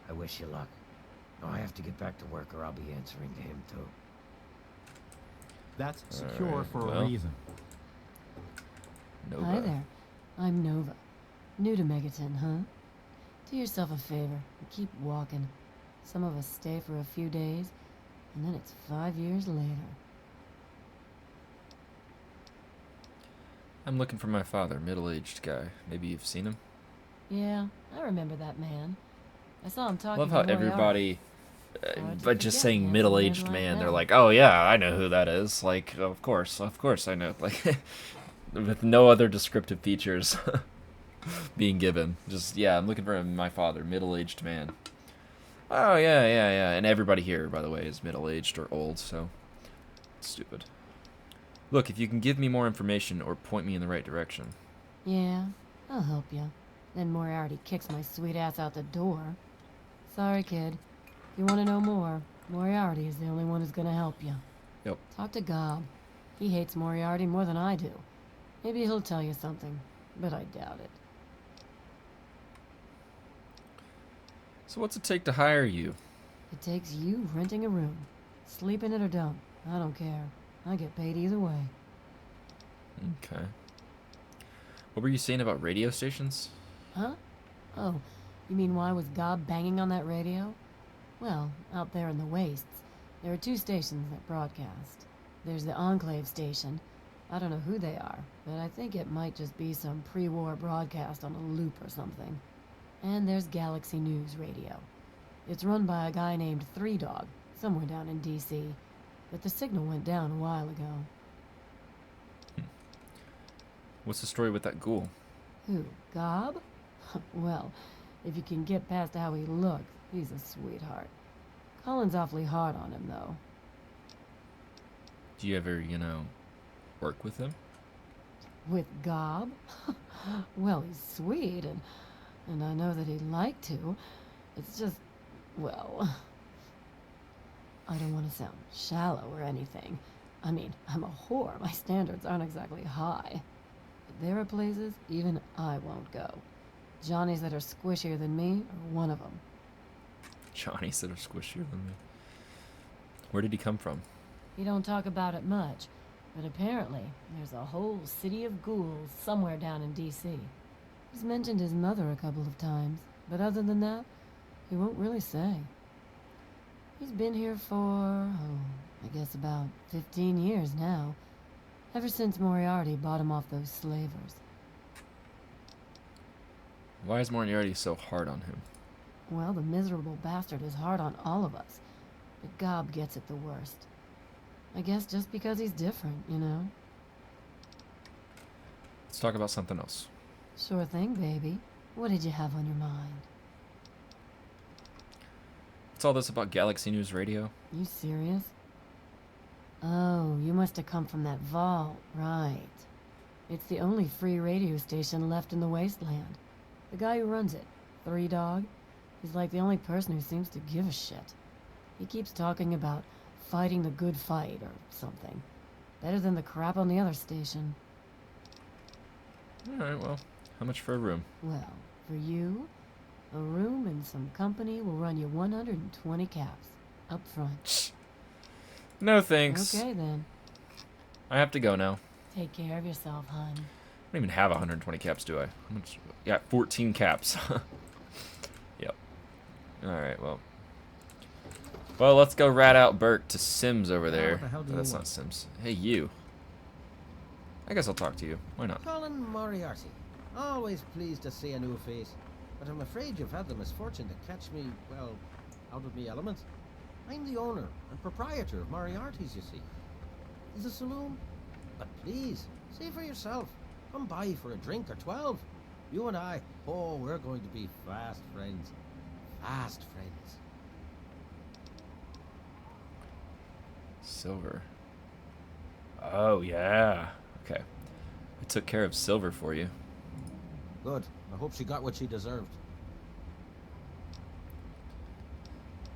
I wish you luck. Now I have to get back to work or I'll be answering to him too. That's secure Alright, for well. a reason. Nova. Hi there. I'm Nova. New to Megaton, huh? Do yourself a favor and keep walking. Some of us stay for a few days, and then it's 5 years later. I'm looking for my father, middle-aged guy. Maybe you've seen him? Yeah, I remember that man. I saw him talking Love to how Moriarty. everybody, Hard to by just forget saying handsome middle-aged men like man, they're that. like, oh yeah, I know who that is. Like, of course I know. Like, with no other descriptive features being given. Just, yeah, I'm looking for my father, middle-aged man. Oh, yeah. And everybody here, by the way, is middle-aged or old, so it's stupid. Look, if you can give me more information or point me in the right direction. Yeah, I'll help you. Then Moriarty kicks my sweet ass out the door. Sorry, kid. If you want to know more, Moriarty is the only one who's gonna help you. Yep. Talk to Gob. He hates Moriarty more than I do. Maybe he'll tell you something, but I doubt it. So what's it take to hire you? It takes you renting a room. Sleep in it or don't. I don't care. I get paid either way. Okay. What were you saying about radio stations? Huh? Oh, you mean why was Gob banging on that radio? Well, out there in the wastes, there are 2 stations that broadcast. There's the Enclave station. I don't know who they are, but I think it might just be some pre-war broadcast on a loop or something. And there's Galaxy News Radio. It's run by a guy named Three Dog, somewhere down in D.C., but the signal went down a while ago. What's the story with that ghoul? Who, Gob? Well, if you can get past how he looks, he's a sweetheart. Colin's awfully hard on him, though. Do you ever, work with him? With Gob? Well, he's sweet, and I know that he'd like to. It's just, well, I don't want to sound shallow or anything. I mean, I'm a whore. My standards aren't exactly high. But there are places even I won't go. Johnnies that are squishier than me are one of them. Johnnies that are squishier than me. Where did he come from? You don't talk about it much, but apparently there's a whole city of ghouls somewhere down in D.C. He's mentioned his mother a couple of times, but other than that, he won't really say. He's been here for, I guess about 15 years now, ever since Moriarty bought him off those slavers. Why is Moriarty so hard on him? Well, the miserable bastard is hard on all of us, but Gob gets it the worst. I guess just because he's different, you know? Let's talk about something else. Sure thing, baby. What did you have on your mind? What's all this about Galaxy News Radio? You serious? Oh, you must have come from that vault, right. It's the only free radio station left in the wasteland. The guy who runs it, 3 Dog, he's like the only person who seems to give a shit. He keeps talking about fighting the good fight or something. Better than the crap on the other station. Alright, well, how much for a room? Well, for you, a room and some company will run you 120 caps, up front. No thanks. Okay then. I have to go now. Take care of yourself, hon. I don't even have 120 caps, do I? How much? Yeah, 14 caps. Yep. Alright, well. Well, let's go rat out Bert to Sims over there. What the hell do you That's want? not Sims. Hey, you. I guess I'll talk to you. Why not? Colin Moriarty. Always pleased to see a new face. But I'm afraid you've had the misfortune to catch me, well, out of me element. I'm the owner and proprietor of Moriarty's, you see. Is a saloon? But please, see for yourself. Come by for a drink or 12. You and I, oh, we're going to be fast friends. Fast friends. Silver. Oh, yeah. Okay. I took care of Silver for you. Good. I hope she got what she deserved.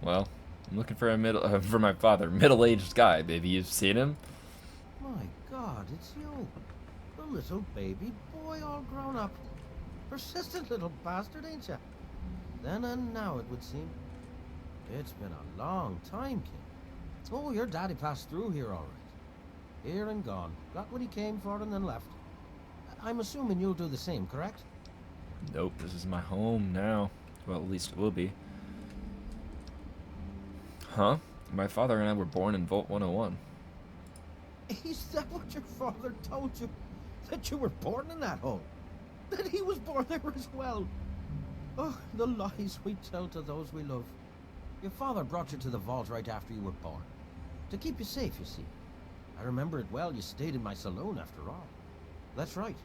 Well, I'm looking for a for my father, middle-aged guy. Baby, you've seen him? My God, it's you. The little baby boy all grown up. Persistent little bastard, ain't ya? Then and now, it would seem. It's been a long time, kid. Oh, your daddy passed through here all right. Here and gone. Got what he came for and then left. I'm assuming you'll do the same, correct? Nope, this is my home now. Well, at least it will be. Huh? My father and I were born in Vault 101. Is that what your father told you? That you were born in that hole? That he was born there as well? Oh, the lies we tell to those we love. Your father brought you to the vault right after you were born. To keep you safe, you see. I remember it well, you stayed in my saloon after all. That's right.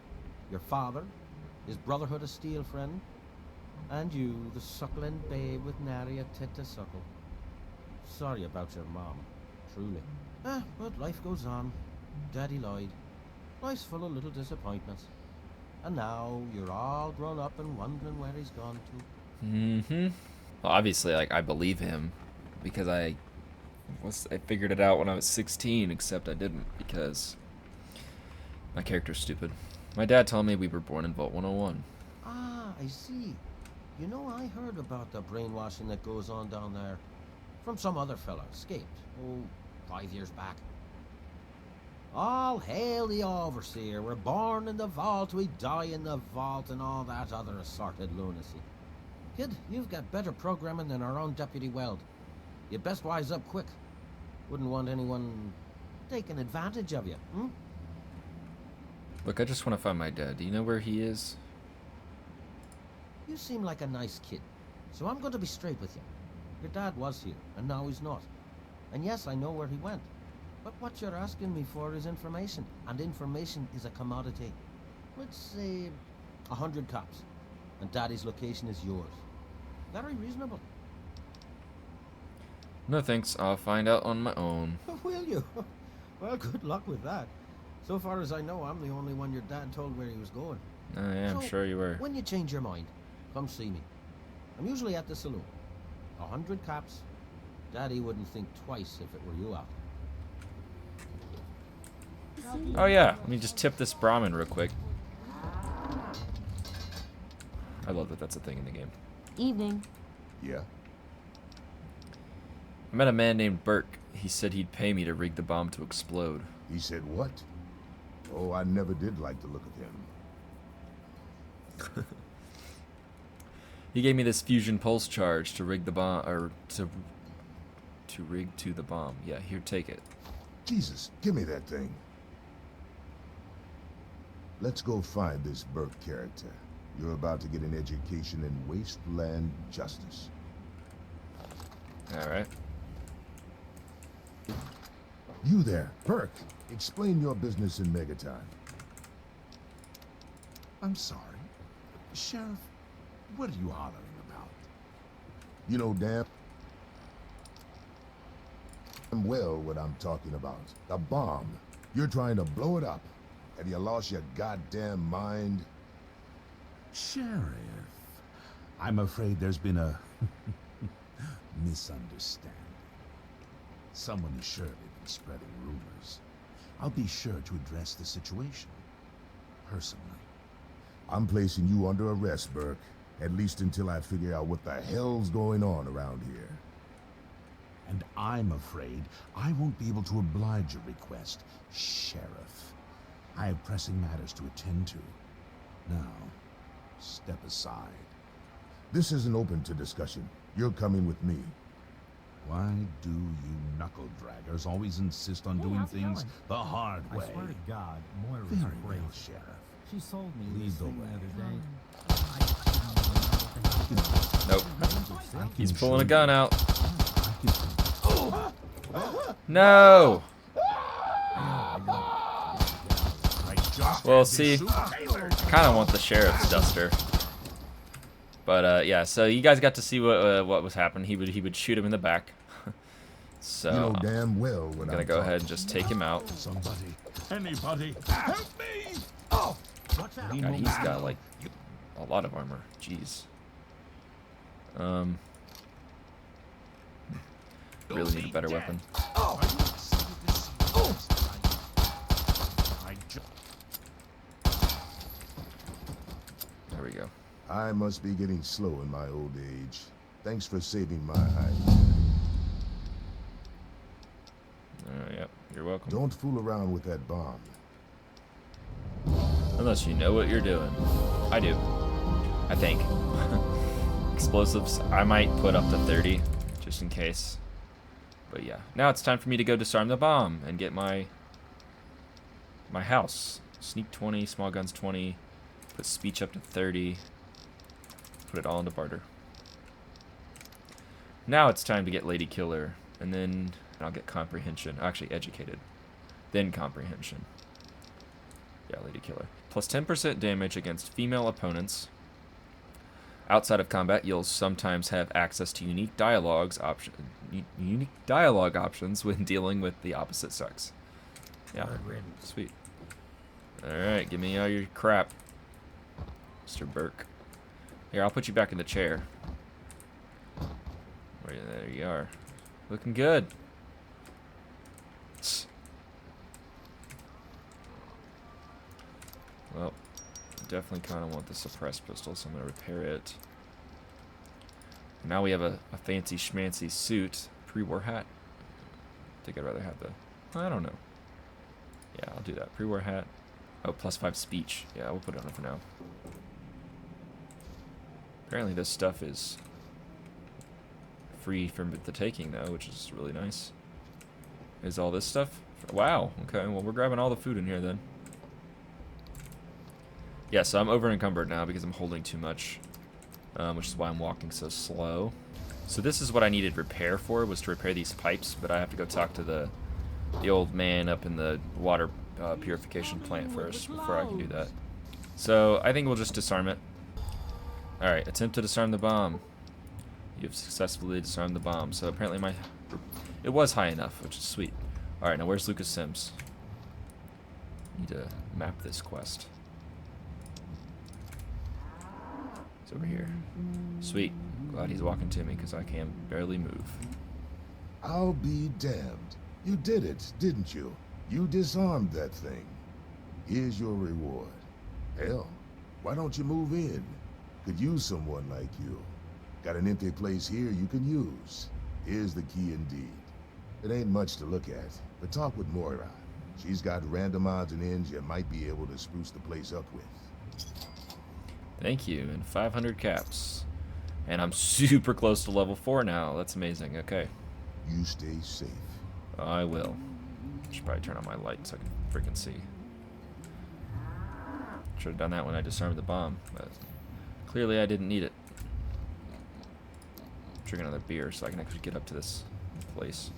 Your father, his Brotherhood of Steel friend, and you, the suckling babe with nary a tit to suckle. Sorry about your mom, truly. But life goes on. Daddy lied. Life's full of little disappointments. And now you're all grown up and wondering where he's gone to. Mm-hmm. Well, obviously, like, I believe him because I figured it out when I was 16, except I didn't because my character's stupid. My dad told me we were born in Vault 101. Ah, I see. You know, I heard about the brainwashing that goes on down there. From some other fella, escaped. Oh, 5 years back. All hail the overseer. We're born in the vault, we die in the vault, and all that other assorted lunacy. Kid, you've got better programming than our own Deputy Weld. You'd best wise up quick. Wouldn't want anyone taking advantage of you, hmm? Look, I just want to find my dad. Do you know where he is? You seem like a nice kid, so I'm going to be straight with you. Your dad was here, and now he's not. And yes, I know where he went. But what you're asking me for is information, and information is a commodity. Let's say 100 cops, and Daddy's location is yours. Very reasonable. No thanks, I'll find out on my own. Will you? Well, good luck with that. So far as I know, I'm the only one your dad told where he was going. I am sure you were. When you change your mind, come see me. I'm usually at the saloon. 100 cops. Daddy wouldn't think twice if it were you out. Oh yeah, let me just tip this Brahmin real quick. I love that that's a thing in the game. Evening. Yeah? I met a man named Burke. He said he'd pay me to rig the bomb to explode. He said what? Oh, I never did like the look of him. He gave me this fusion pulse charge to rig the bomb, or to rig to the bomb. Yeah, here, take it. Jesus, give me that thing. Let's go find this Burke character. You're about to get an education in wasteland justice. All right. You there, Burke. Explain your business in Megaton. I'm sorry. Sheriff, what are you hollering about? You know damn well what I'm talking about. The bomb. You're trying to blow it up. Have you lost your goddamn mind? Sheriff, I'm afraid there's been a misunderstanding. Someone is surely been spreading rumors. I'll be sure to address the situation personally. I'm placing you under arrest, Burke. At least until I figure out what the hell's going on around here. And I'm afraid I won't be able to oblige your request, Sheriff. I have pressing matters to attend to. Now, step aside. This isn't open to discussion. You're coming with me. Why do you knuckle-draggers always insist on doing things the hard way? I swear to God, Moira's Very great. well, Sheriff. She sold me Lead this the thing way. the other day. Nope. He's pulling a gun out. No! Well, see, I kind of want the sheriff's duster. But yeah, so you guys got to see what was happening. He would shoot him in the back. So you know damn well what I'm gonna go ahead and just take him out. Somebody, anybody, help me! Oh, what's that? God, he's got like a lot of armor. Jeez. Really need a better weapon. There we go. I must be getting slow in my old age. Thanks for saving my hide. Yep, you're welcome. Don't fool around with that bomb. Unless you know what you're doing. I do. I think. Explosives, I might put up to 30, just in case. But yeah, now it's time for me to go disarm the bomb and get my house. Sneak 20, small guns 20, put speech up to 30, put it all into barter. Now it's time to get Lady Killer, and then I'll get comprehension. Actually, educated, then comprehension. Yeah, Lady Killer. Plus 10% damage against female opponents. Outside of combat, you'll sometimes have access to unique dialogue options when dealing with the opposite sex. Yeah, sweet. All right, give me all your crap, Mr. Burke. Here, I'll put you back in the chair. There you are, looking good. Well, definitely kind of want the suppressed pistol, so I'm going to repair it. Now we have a fancy schmancy suit. Pre-war hat. I think I'd rather have the... I don't know. Yeah, I'll do that. Pre-war hat. Oh, +5 speech. Yeah, we'll put it on for now. Apparently this stuff is free from the taking, though, which is really nice. Is all this stuff? Wow. Okay, well, we're grabbing all the food in here, then. Yeah, so I'm over encumbered now because I'm holding too much, which is why I'm walking so slow. So this is what I needed repair for, was to repair these pipes, but I have to go talk to the old man up in the water purification plant first before I can do that. So I think we'll just disarm it. Alright, attempt to disarm the bomb. You have successfully disarmed the bomb. So apparently it was high enough, which is sweet. Alright, now where's Lucas Sims? Need to map this quest. It's over here. Sweet. Glad he's walking to me because I can barely move. I'll be damned. You did it, didn't you? You disarmed that thing. Here's your reward. Hell, why don't you move in? Could use someone like you. Got an empty place here you can use. Here's the key indeed. It ain't much to look at, but talk with Moira. She's got random odds and ends you might be able to spruce the place up with. Thank you, and 500 caps. And I'm super close to level 4 now. That's amazing. Okay. You stay safe. I will. Should probably turn on my light so I can freaking see. Should have done that when I disarmed the bomb, but clearly I didn't need it. Drink another beer so I can actually get up to this place.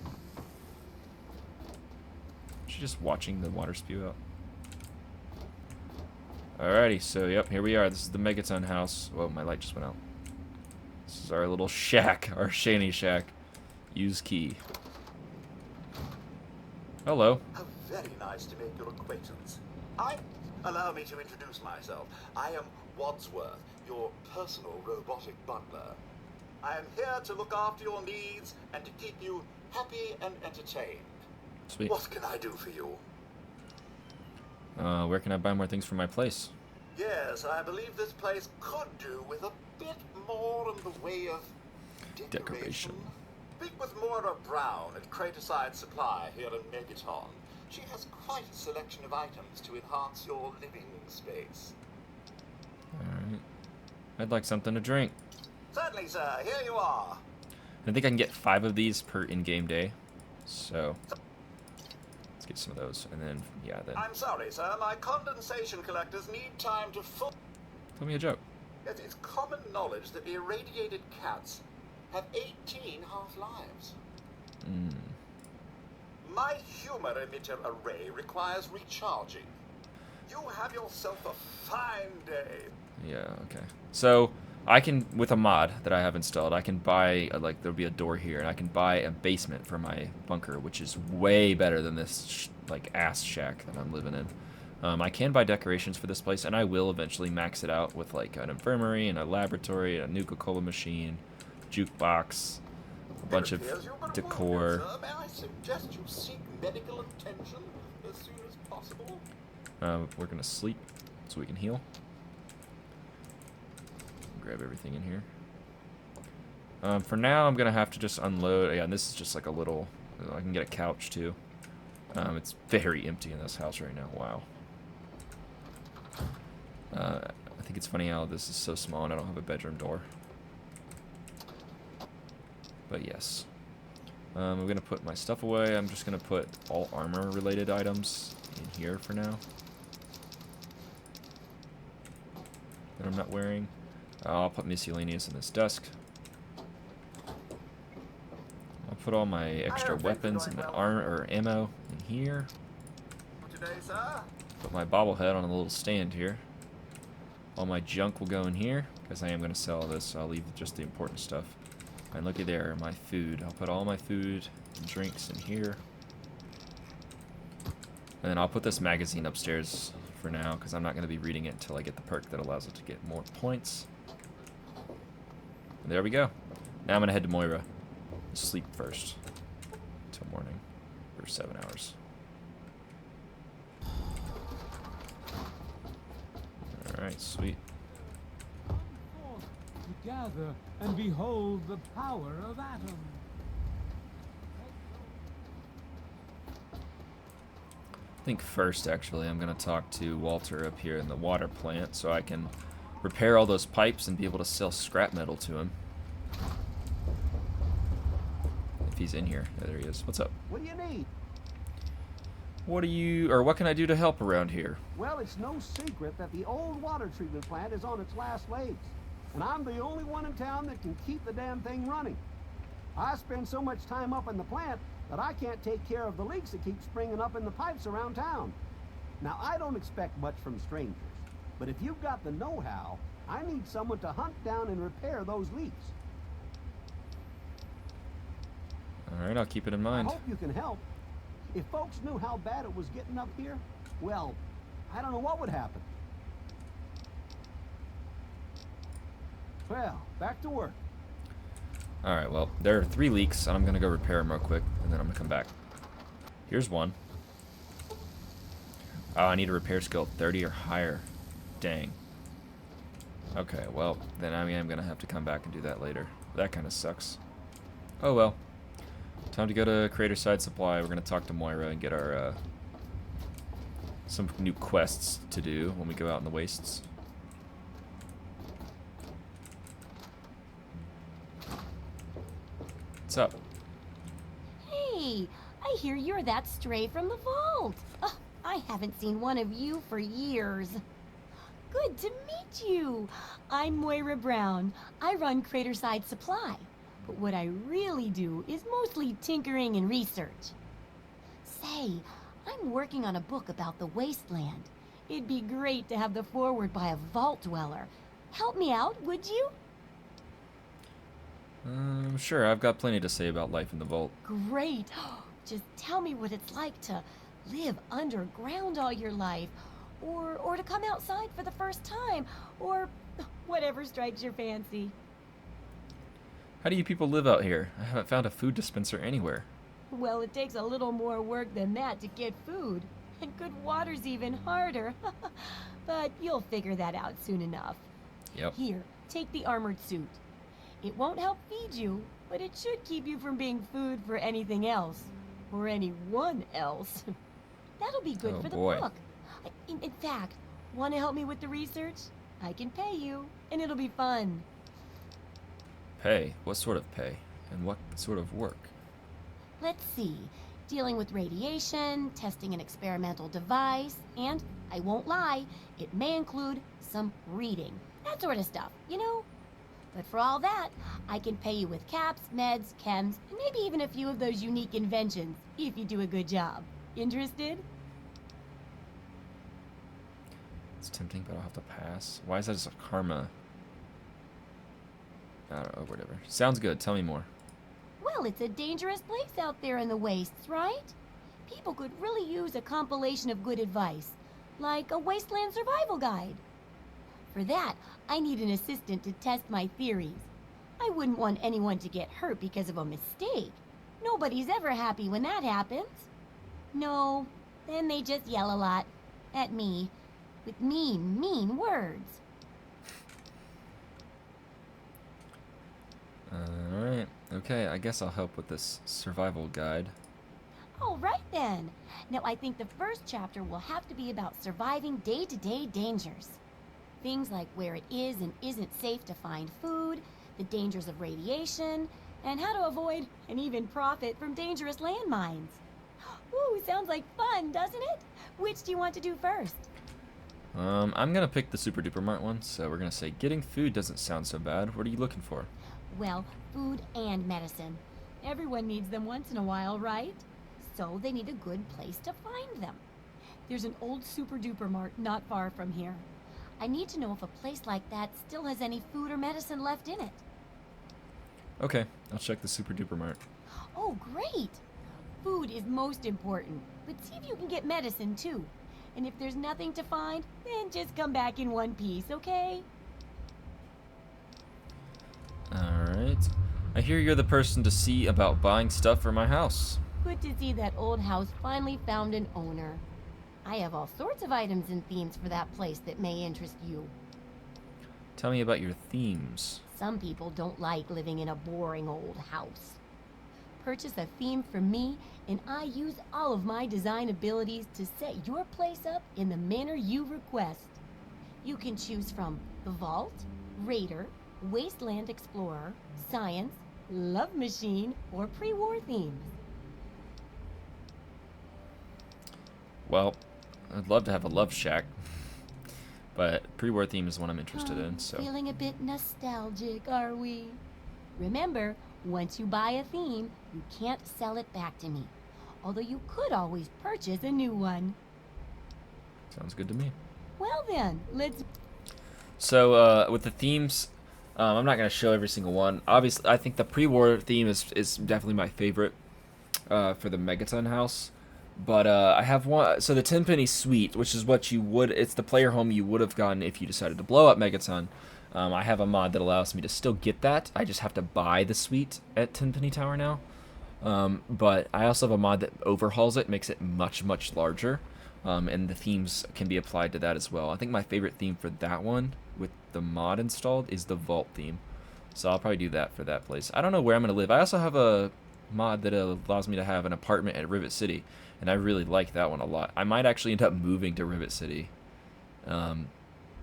Is she just watching the water spew out? Alrighty, so yep, here we are. This is the Megaton house. Whoa, my light just went out. This is our little shack, our shanty shack. Use key. Hello. How very nice to make your acquaintance. Allow me to introduce myself. I am Wadsworth, your personal robotic butler. I am here to look after your needs and to keep you happy and entertained. Sweet. What can I do for you? Where can I buy more things for my place? Yes, I believe this place could do with a bit more in the way of decoration. Speak with Moira Brown at Craterside Supply here in Megaton. She has quite a selection of items to enhance your living space. Alright. I'd like something to drink. Certainly, sir. Here you are. I think I can get 5 of these per in-game day. So, let's get some of those. And then, yeah, then... I'm sorry, sir. My condensation collectors need time to full... Tell me a joke. Yes, it's common knowledge that irradiated cats have 18 half-lives. My humor emitter array requires recharging. You have yourself a fine day. Yeah, okay. So, I can, with a mod that I have installed, I can buy, like, there'll be a door here, and I can buy a basement for my bunker, which is way better than this, like, ass shack that I'm living in. I can buy decorations for this place, and I will eventually max it out with, like, an infirmary and a laboratory, a Nuka-Cola machine, jukebox, a bunch of decor. Sir, may I suggest you seek medical attention as soon as possible? We're gonna sleep so we can heal. Grab everything in here. For now, I'm gonna have to just unload. Yeah, and this is just like a little. I can get a couch too. It's very empty in this house right now. Wow. I think it's funny how this is so small and I don't have a bedroom door. But yes. I'm gonna put my stuff away. I'm just gonna put all armor related items in here for now. That I'm not wearing. I'll put miscellaneous in this desk. I'll put all my extra weapons and armor or ammo in here. Today, sir? Put my bobblehead on a little stand here. All my junk will go in here because I am going to sell this, so I'll leave just the important stuff. And looky there, my food. I'll put all my food and drinks in here. And then I'll put this magazine upstairs for now because I'm not going to be reading it until I get the perk that allows it to get more points. And there we go. Now I'm going to head to Moira. Sleep first. Until morning. For 7 hours. Alright, sweet. Gather and behold the power of Atom. I think first, actually, I'm going to talk to Walter up here in the water plant so I can repair all those pipes and be able to sell scrap metal to him. If he's in here. Yeah, there he is. What's up? What do you need? What can I do to help around here? Well, it's no secret that the old water treatment plant is on its last legs. And I'm the only one in town that can keep the damn thing running. I spend so much time up in the plant that I can't take care of the leaks that keep springing up in the pipes around town. Now, I don't expect much from strangers, but if you've got the know-how, I need someone to hunt down and repair those leaks. Alright, I'll keep it in mind. I hope you can help. If folks knew how bad it was getting up here, well, I don't know what would happen. Well, back to work. Alright, well, there are 3 leaks, and I'm going to go repair them real quick, and then I'm going to come back. Here's one. Oh, I need a repair skill 30 or higher. Dang. Okay, well, then I am going to have to come back and do that later. That kind of sucks. Oh well. Time to go to Creator Side Supply. We're going to talk to Moira and get our some new quests to do when we go out in the wastes. What's up? Hey, I hear you're that stray from the vault. Oh, I haven't seen one of you for years. Good to meet you. I'm Moira Brown. I run Craterside Supply. But what I really do is mostly tinkering and research. Say, I'm working on a book about the wasteland. It'd be great to have the foreword by a vault dweller. Help me out, would you? Sure, I've got plenty to say about life in the vault. Great. Just tell me what it's like to live underground all your life, or to come outside for the first time, or whatever strikes your fancy. How do you people live out here? I haven't found a food dispenser anywhere. Well, it takes a little more work than that to get food, and good water's even harder. But you'll figure that out soon enough. Yep. Here, take the armored suit. It won't help feed you, but it should keep you from being food for anything else. Or anyone else. That'll be good for the book. In fact, want to help me with the research? I can pay you, and it'll be fun. Pay? What sort of pay? And what sort of work? Let's see. Dealing with radiation, testing an experimental device, and, I won't lie, it may include some reading. That sort of stuff, you know? But for all that, I can pay you with caps, meds, chems, and maybe even a few of those unique inventions, if you do a good job. Interested? It's tempting, but I'll have to pass. Why is that just a karma? I don't know, whatever. Sounds good. Tell me more. Well, it's a dangerous place out there in the wastes, right? People could really use a compilation of good advice, like a wasteland survival guide. For that, I need an assistant to test my theories. I wouldn't want anyone to get hurt because of a mistake. Nobody's ever happy when that happens. No, then they just yell a lot. At me. With mean, mean words. Alright. Okay, I guess I'll help with this survival guide. All right then. Now I think the first chapter will have to be about surviving day-to-day dangers. Things like where it is and isn't safe to find food, the dangers of radiation, and how to avoid and even profit from dangerous landmines. Ooh, sounds like fun, doesn't it? Which do you want to do first? I'm gonna pick the super duper mart one, so we're gonna say getting food doesn't sound so bad. What are you looking for? Well, food and medicine. Everyone needs them once in a while, right? So they need a good place to find them. There's an old super duper mart not far from here. I need to know if a place like that still has any food or medicine left in it. Okay, I'll check the super duper mart. Oh, great! Food is most important, but see if you can get medicine too. And if there's nothing to find, then just come back in one piece, okay? Alright. I hear you're the person to see about buying stuff for my house. Good to see that old house finally found an owner. I have all sorts of items and themes for that place that may interest you. Tell me about your themes. Some people don't like living in a boring old house. Purchase a theme from me, and I use all of my design abilities to set your place up in the manner you request. You can choose from the Vault, Raider, Wasteland Explorer, Science, Love Machine, or pre-war themes. Well, I'd love to have a love shack, but pre-war theme is one I'm interested in, so. Feeling a bit nostalgic, are we? Remember, once you buy a theme, you can't sell it back to me. Although you could always purchase a new one. Sounds good to me. Well then, let's... So, with the themes, I'm not going to show every single one. Obviously, I think the pre-war theme is definitely my favorite for the Megaton house. But I have one, so the Tenpenny suite, which is what you would, it's the player home you would have gotten if you decided to blow up Megaton. I have a mod that allows me to still get that. I just have to buy the suite at Tenpenny Tower now. But I also have a mod that overhauls it, makes it much, much larger. and the themes can be applied to that as well. I think my favorite theme for that one, with the mod installed, is the vault theme. So I'll probably do that for that place. I don't know where I'm going to live. I also have a mod that allows me to have an apartment at Rivet City, and I really like that one a lot. I might actually end up moving to Rivet City.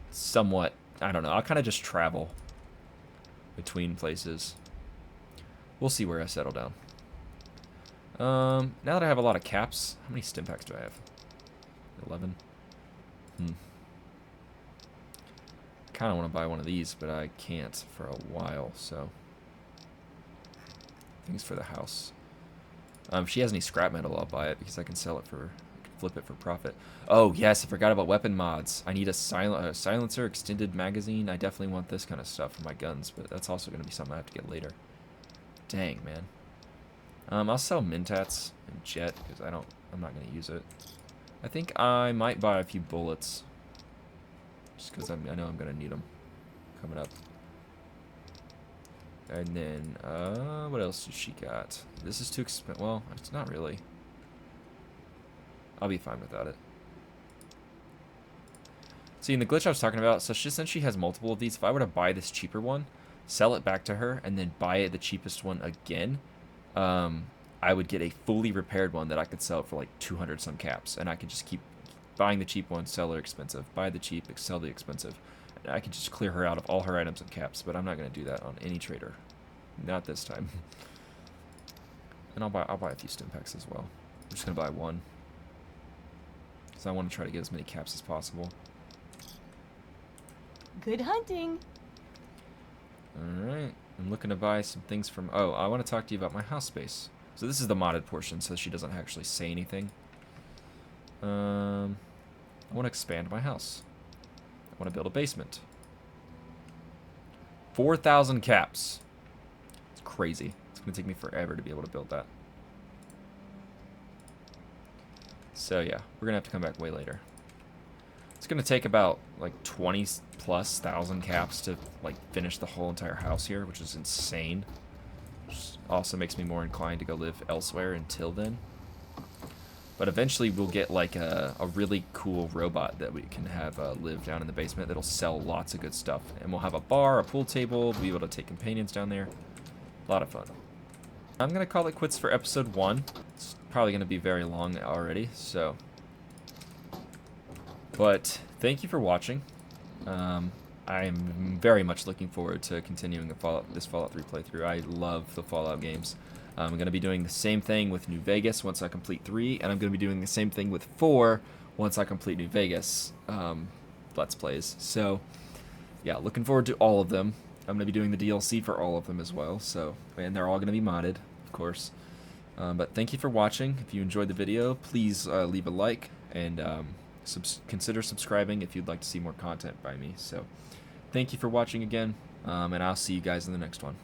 Somewhat, I don't know. I'll kind of just travel between places. We'll see where I settle down. Now that I have a lot of caps, how many stim packs do I have? 11. Kind of want to buy one of these, but I can't for a while, so. Things for the house. If she has any scrap metal, I'll buy it because I can sell it for, I can flip it for profit. Oh yes, I forgot about weapon mods. I need a silencer, extended magazine. I definitely want this kind of stuff for my guns, but that's also going to be something I have to get later. Dang, man. I'll sell Mentats and Jet because I'm not going to use it. I think I might buy a few bullets. Just because I know I'm going to need them coming up. And then, what else does she got? This is too expensive. Well, it's not really. I'll be fine without it. See, in the glitch I was talking about, so since she has multiple of these, if I were to buy this cheaper one, sell it back to her, and then buy it the cheapest one again, I would get a fully repaired one that I could sell for like 200 some caps, and I could just keep buying the cheap one, sell her expensive, buy the cheap, sell the expensive. And I could just clear her out of all her items and caps, but I'm not going to do that on any trader. Not this time. And I'll buy a few stim packs as well. I'm just going to buy one, because I want to try to get as many caps as possible. Good hunting. Alright, I'm looking to buy some things from... Oh, I want to talk to you about my house space. So this is the modded portion, so she doesn't actually say anything. I want to expand my house. I want to build a basement. 4,000 caps. It's crazy. It's going to take me forever to be able to build that. So yeah, we're going to have to come back way later. It's going to take about like 20+ thousand caps to like finish the whole entire house here, which is insane. Which also makes me more inclined to go live elsewhere until then. But eventually we'll get like a really cool robot that we can have live down in the basement that'll sell lots of good stuff. And we'll have a bar, a pool table, we'll be able to take companions down there. A lot of fun. I'm going to call it quits for episode 1. It's probably going to be very long already, so. But thank you for watching. I am very much looking forward to continuing this Fallout 3 playthrough. I love the Fallout games. I'm going to be doing the same thing with New Vegas once I complete 3, and I'm going to be doing the same thing with 4 once I complete New Vegas Let's Plays. So, yeah, looking forward to all of them. I'm going to be doing the DLC for all of them as well, so, and they're all going to be modded, of course. But thank you for watching. If you enjoyed the video, please leave a like, and consider subscribing if you'd like to see more content by me. So, thank you for watching again, and I'll see you guys in the next one.